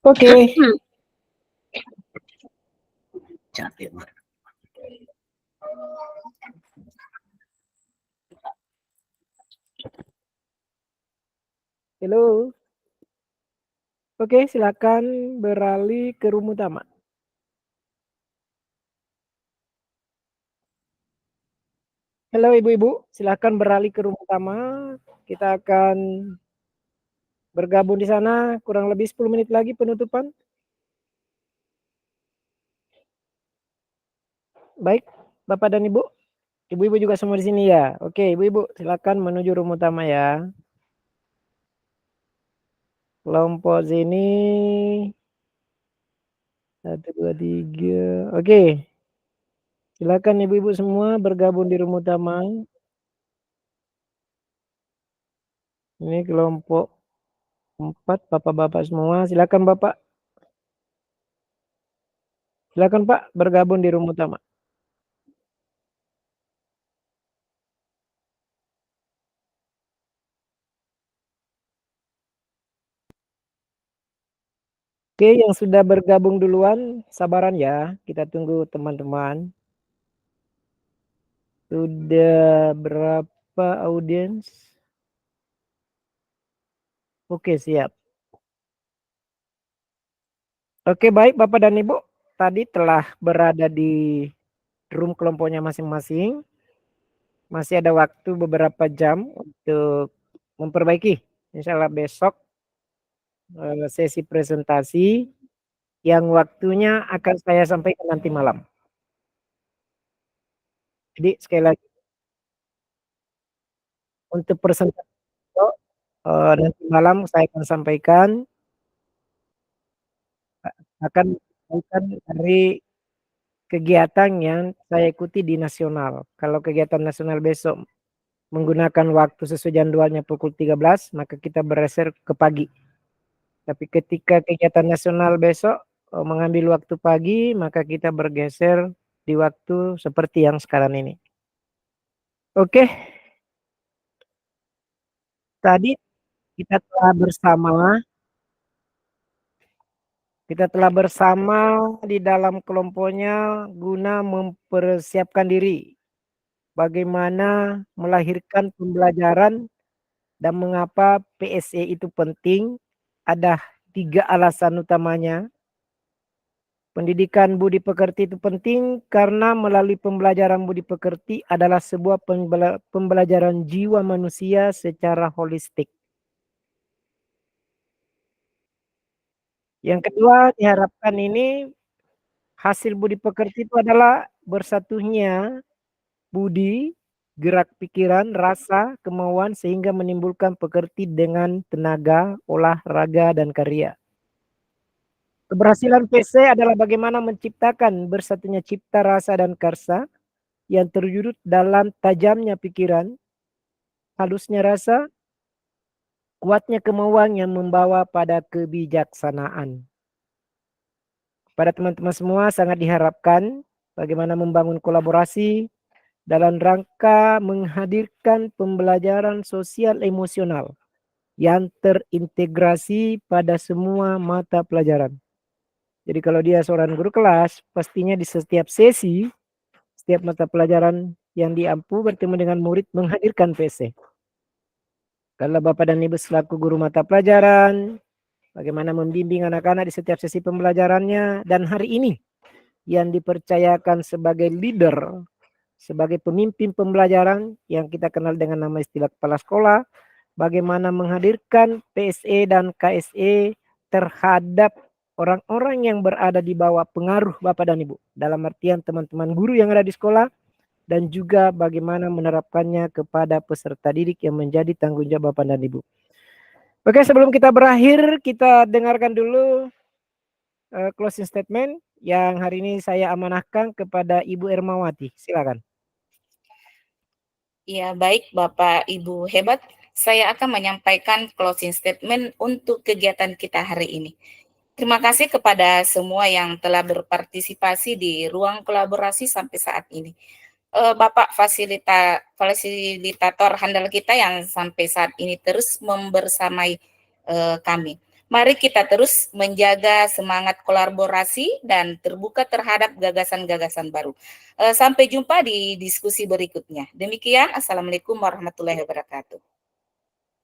Oke. Cantik. Halo. Oke, silakan beralih ke room utama. Halo ibu-ibu, silakan beralih ke room utama. Kita akan bergabung di sana kurang lebih 10 menit lagi penutupan. Baik, Bapak dan Ibu. Ibu-ibu juga semua di sini ya. Oke, ibu-ibu silakan menuju room utama ya. Kelompok sini 1, 2, 3. Oke. Silakan ibu-ibu semua bergabung di room utama. Ini kelompok 4, bapak-bapak semua. Silakan Bapak. Silakan Pak bergabung di room utama. Oke, yang sudah bergabung duluan, sabaran ya. Kita tunggu teman-teman. Sudah berapa audiens? Oke, siap. Oke, baik Bapak dan Ibu. Tadi telah berada di room kelompoknya masing-masing. Masih ada waktu beberapa jam untuk memperbaiki. Insya Allah besok sesi presentasi yang waktunya akan saya sampaikan nanti malam. Jadi sekali lagi untuk presentasi nanti malam saya akan sampaikan akan dari kegiatan yang saya ikuti di nasional. Kalau kegiatan nasional besok menggunakan waktu sesuai jadwalnya pukul 13, maka kita bergeser ke pagi. Tapi ketika kegiatan nasional besok mengambil waktu pagi, maka kita bergeser di waktu seperti yang sekarang ini. Oke. Tadi kita telah bersama di dalam kelompoknya guna mempersiapkan diri bagaimana melahirkan pembelajaran dan mengapa PSE itu penting. Ada 3 alasan utamanya. Pendidikan budi pekerti itu penting karena melalui pembelajaran budi pekerti adalah sebuah pembelajaran jiwa manusia secara holistik. Yang kedua, diharapkan ini hasil budi pekerti itu adalah bersatunya budi, gerak pikiran, rasa, kemauan sehingga menimbulkan pekerti dengan tenaga, olahraga, dan karya. Keberhasilan PC adalah bagaimana menciptakan bersatunya cipta, rasa, dan karsa yang terwujud dalam tajamnya pikiran, halusnya rasa, kuatnya kemauan yang membawa pada kebijaksanaan. Pada teman-teman semua sangat diharapkan bagaimana membangun kolaborasi dalam rangka menghadirkan pembelajaran sosial emosional yang terintegrasi pada semua mata pelajaran. Jadi kalau dia seorang guru kelas, pastinya di setiap sesi, setiap mata pelajaran yang diampu bertemu dengan murid menghadirkan PC. Kalau Bapak dan Ibu selaku guru mata pelajaran, bagaimana membimbing anak-anak di setiap sesi pembelajarannya, dan hari ini yang dipercayakan sebagai leader, sebagai pemimpin pembelajaran yang kita kenal dengan nama istilah kepala sekolah, bagaimana menghadirkan PSE dan KSE terhadap orang-orang yang berada di bawah pengaruh Bapak dan Ibu. Dalam artian teman-teman guru yang ada di sekolah dan juga bagaimana menerapkannya kepada peserta didik yang menjadi tanggung jawab Bapak dan Ibu. Oke, sebelum kita berakhir, kita dengarkan dulu closing statement yang hari ini saya amanahkan kepada Ibu Ermawati. Silakan. Ya, baik Bapak Ibu hebat. Saya akan menyampaikan closing statement untuk kegiatan kita hari ini. Terima kasih kepada semua yang telah berpartisipasi di ruang kolaborasi sampai saat ini. Bapak fasilitator handal kita yang sampai saat ini terus membersamai kami. Mari kita terus menjaga semangat kolaborasi dan terbuka terhadap gagasan-gagasan baru. Sampai jumpa di diskusi berikutnya. Demikian, Assalamualaikum warahmatullahi wabarakatuh.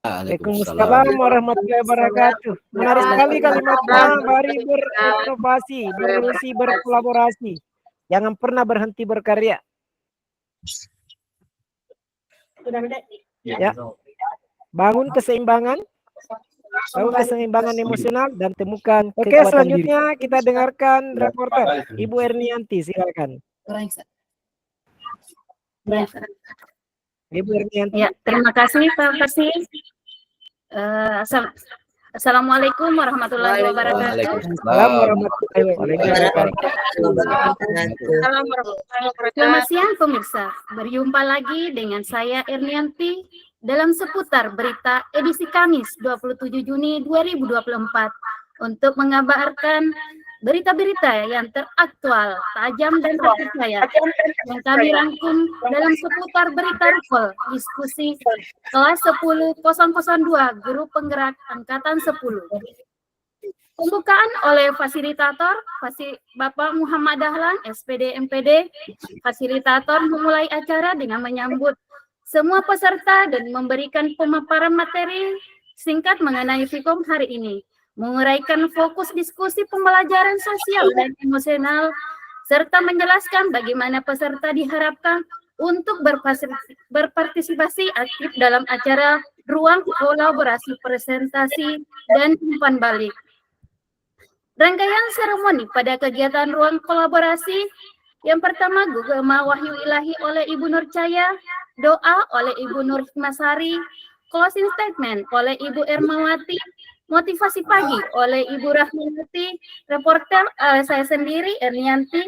Waalaikumsalam warahmatullahi wabarakatuh. Menarik sekali kalimatnya, mari berinovasi, berevolusi, berkolaborasi. Jangan pernah berhenti berkarya. Ya. Bangun keseimbangan emosional dan temukan kekuatan diri. Oke, selanjutnya kita dengarkan reporter Ibu Ernianti, silakan. Ibu Ernianti. Ya, terima kasih Pak Persis. Assalamualaikum warahmatullahi wabarakatuh. Selamat siang pemirsa. Berjumpa lagi dengan saya Ernianti dalam seputar berita edisi Kamis 27 Juni 2024 untuk mengabarkan berita-berita yang teraktual, tajam dan terpercaya yang kami rangkum dalam seputar berita Rupel diskusi kelas 10.002 Guru Penggerak Angkatan 10. Pembukaan oleh fasilitator Bapak Muhammad Dahlan, SPD MPD. Fasilitator memulai acara dengan menyambut semua peserta dan memberikan pemaparan materi singkat mengenai Fikom hari ini, menguraikan fokus diskusi pembelajaran sosial dan emosional, serta menjelaskan bagaimana peserta diharapkan untuk berpartisipasi aktif dalam acara ruang kolaborasi presentasi dan umpan balik. Rangkaian seremoni pada kegiatan ruang kolaborasi, yang pertama Gugema Wahyu Ilahi oleh Ibu Nur Caya, doa oleh Ibu Nur Hikmasari, closing statement oleh Ibu Ermawati, motivasi pagi oleh Ibu Rahmawati, reporter saya sendiri Ernianti.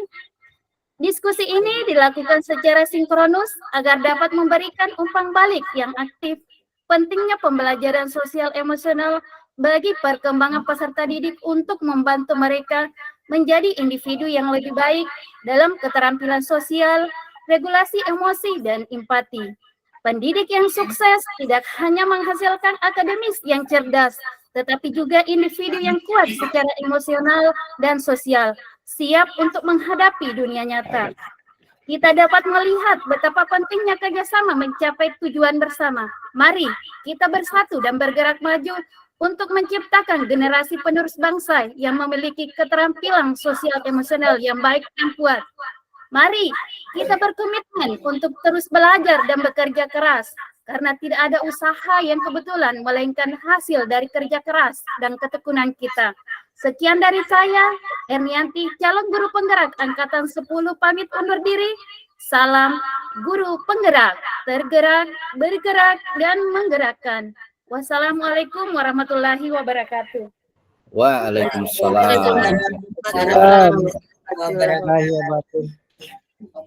Diskusi ini dilakukan secara sinkronus agar dapat memberikan umpan balik yang aktif. Pentingnya pembelajaran sosial emosional bagi perkembangan peserta didik untuk membantu mereka menjadi individu yang lebih baik dalam keterampilan sosial, regulasi emosi, dan empati. Pendidik yang sukses tidak hanya menghasilkan akademis yang cerdas, tetapi juga individu yang kuat secara emosional dan sosial, siap untuk menghadapi dunia nyata. Kita dapat melihat betapa pentingnya kerjasama mencapai tujuan bersama. Mari kita bersatu dan bergerak maju untuk menciptakan generasi penerus bangsa yang memiliki keterampilan sosial emosional yang baik dan kuat. Mari kita berkomitmen untuk terus belajar dan bekerja keras, karena tidak ada usaha yang kebetulan, melainkan hasil dari kerja keras dan ketekunan kita. Sekian dari saya, Ernianti, calon guru penggerak Angkatan 10 pamit undur diri. Salam guru penggerak, tergerak, bergerak, dan menggerakkan. Wassalamualaikum warahmatullahi wabarakatuh. Waalaikumsalam.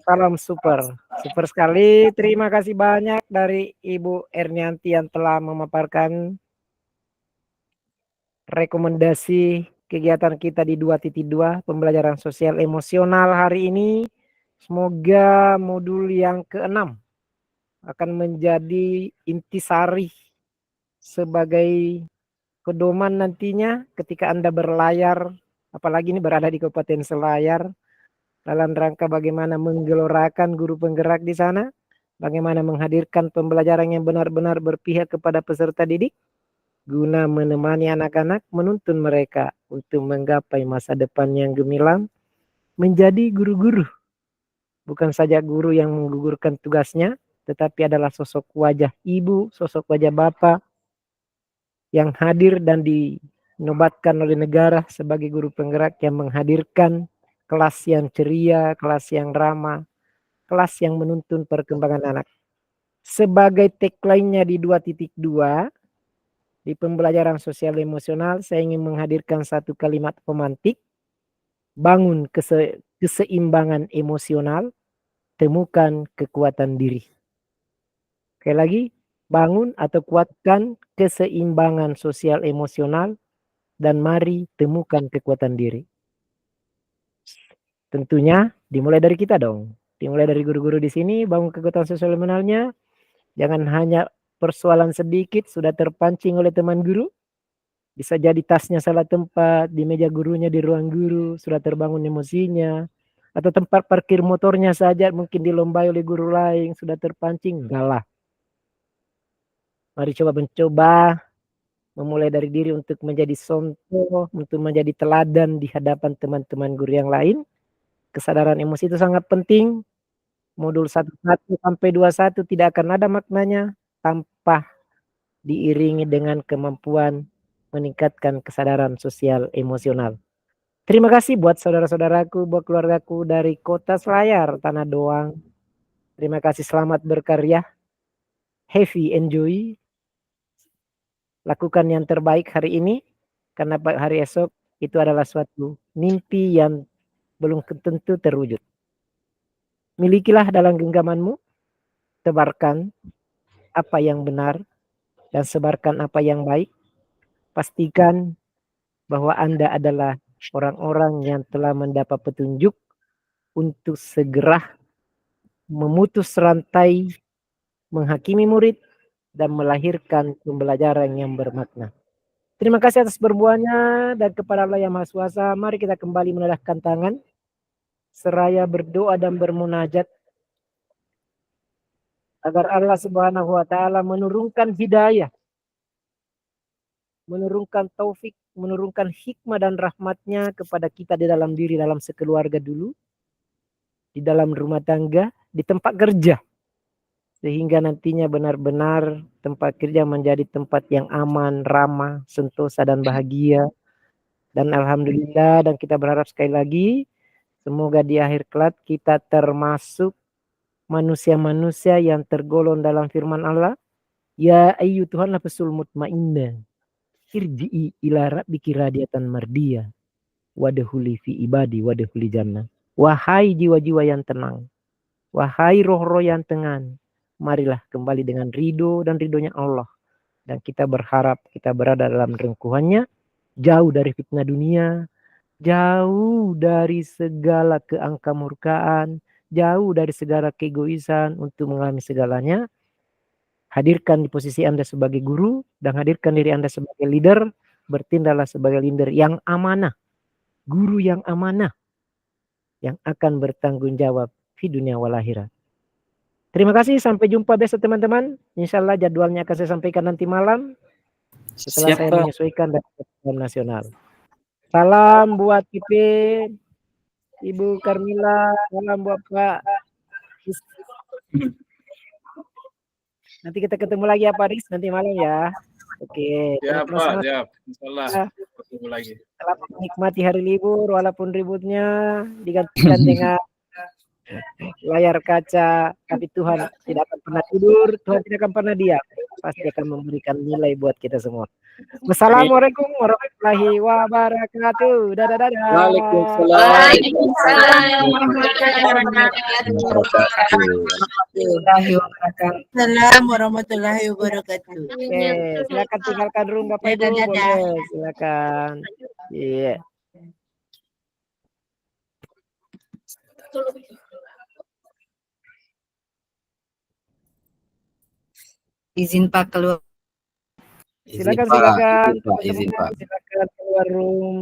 Salam super sekali. Terima kasih banyak dari Ibu Ernianti yang telah memaparkan rekomendasi kegiatan kita di 2.2 pembelajaran sosial emosional hari ini. Semoga modul yang ke-6 akan menjadi intisari sebagai pedoman nantinya ketika Anda berlayar, apalagi ini berada di Kabupaten Selayar, dalam rangka bagaimana menggelorakan guru penggerak di sana, bagaimana menghadirkan pembelajaran yang benar-benar berpihak kepada peserta didik, guna menemani anak-anak, menuntun mereka untuk menggapai masa depan yang gemilang, menjadi guru-guru. Bukan saja guru yang menggugurkan tugasnya, tetapi adalah sosok wajah ibu, sosok wajah bapak, yang hadir dan dinobatkan oleh negara sebagai guru penggerak yang menghadirkan kelas yang ceria, kelas yang ramah, kelas yang menuntun perkembangan anak. Sebagai tagline-nya di 2.2, di pembelajaran sosial emosional, saya ingin menghadirkan satu kalimat pemantik, bangun keseimbangan emosional, temukan kekuatan diri. Sekali lagi, bangun atau kuatkan keseimbangan sosial emosional, dan mari temukan kekuatan diri. Tentunya dimulai dari kita dong. Dimulai dari guru-guru di sini, bangun kekuatan sosial emosionalnya. Jangan hanya persoalan sedikit sudah terpancing oleh teman guru. Bisa jadi tasnya salah tempat, di meja gurunya, di ruang guru, sudah terbangun emosinya. Atau tempat parkir motornya saja mungkin dilombai oleh guru lain, sudah terpancing. Enggak lah. Mari mencoba memulai dari diri untuk menjadi contoh, untuk menjadi teladan di hadapan teman-teman guru yang lain. Kesadaran emosi itu sangat penting. Modul 11 sampai 21 tidak akan ada maknanya tanpa diiringi dengan kemampuan meningkatkan kesadaran sosial emosional. Terima kasih buat saudara-saudaraku, buat keluargaku dari Kota Selayar, Tanah Doang. Terima kasih, selamat berkarya. Happy enjoy. Lakukan yang terbaik hari ini, karena hari esok itu adalah suatu mimpi yang belum tentu terwujud. Milikilah dalam genggamanmu, tebarkan apa yang benar, dan sebarkan apa yang baik. Pastikan bahwa Anda adalah orang-orang yang telah mendapat petunjuk untuk segera memutus rantai, menghakimi murid, dan melahirkan pembelajaran yang bermakna. Terima kasih atas berbuahnya dan kepada Allah yang Maha Kuasa. Mari kita kembali menadahkan tangan seraya berdoa dan bermunajat agar Allah Subhanahu wa taala menurunkan hidayah, menurunkan taufik, menurunkan hikmah dan rahmatnya kepada kita di dalam diri, dalam sekeluarga dulu, di dalam rumah tangga, di tempat kerja. Sehingga nantinya benar-benar tempat kerja menjadi tempat yang aman, ramah, sentosa dan bahagia. Dan alhamdulillah, dan kita berharap sekali lagi semoga di akhir kelak kita termasuk manusia-manusia yang tergolong dalam firman Allah, ya ayyuhan nafsul mutmainnah irji'i ila rabbiki radiyatan mardiyah wadkhuli fi ibadi wadkhuli jannah. Wahai jiwa-jiwa yang tenang, wahai roh-roh yang tenang, marilah kembali dengan ridho dan ridhonya Allah. Dan kita berharap kita berada dalam rengkuhannya, jauh dari fitnah dunia, jauh dari segala keangkamurkaan, jauh dari segala keegoisan untuk mengalami segalanya. Hadirkan di posisi Anda sebagai guru dan hadirkan diri Anda sebagai leader, bertindaklah sebagai leader yang amanah, guru yang amanah, yang akan bertanggung jawab di dunia wal akhirat. Terima kasih, sampai jumpa besok teman-teman. Insya Allah jadwalnya akan saya sampaikan nanti malam setelah Siap, saya Pak. menyesuaikan dengan nasional. Salam buat Pipin, Ibu Karmila, salam buat Pak. Nanti kita ketemu lagi ya Pak Riz, nanti malam ya. Oke. Siap Pak, siap. Insyaallah ketemu lagi. Selamat menikmati hari libur, walaupun ributnya digantikan dengan layar kaca, tapi Tuhan tidak akan pernah tidur, Tuhan tidak akan pernah diam, pasti akan memberikan nilai buat kita semua. Wassalamualaikum warahmatullahi wabarakatuh. Dadah dadah. Waalaikumsalam. Assalamualaikum warahmatullahi wabarakatuh. Oke, silakan tinggalkan room Bapak Ibu, boleh silakan. Iya. Izin Pak keluar. Silakan Izin, Pak. silakan. Izin, Pak. Silakan keluar room.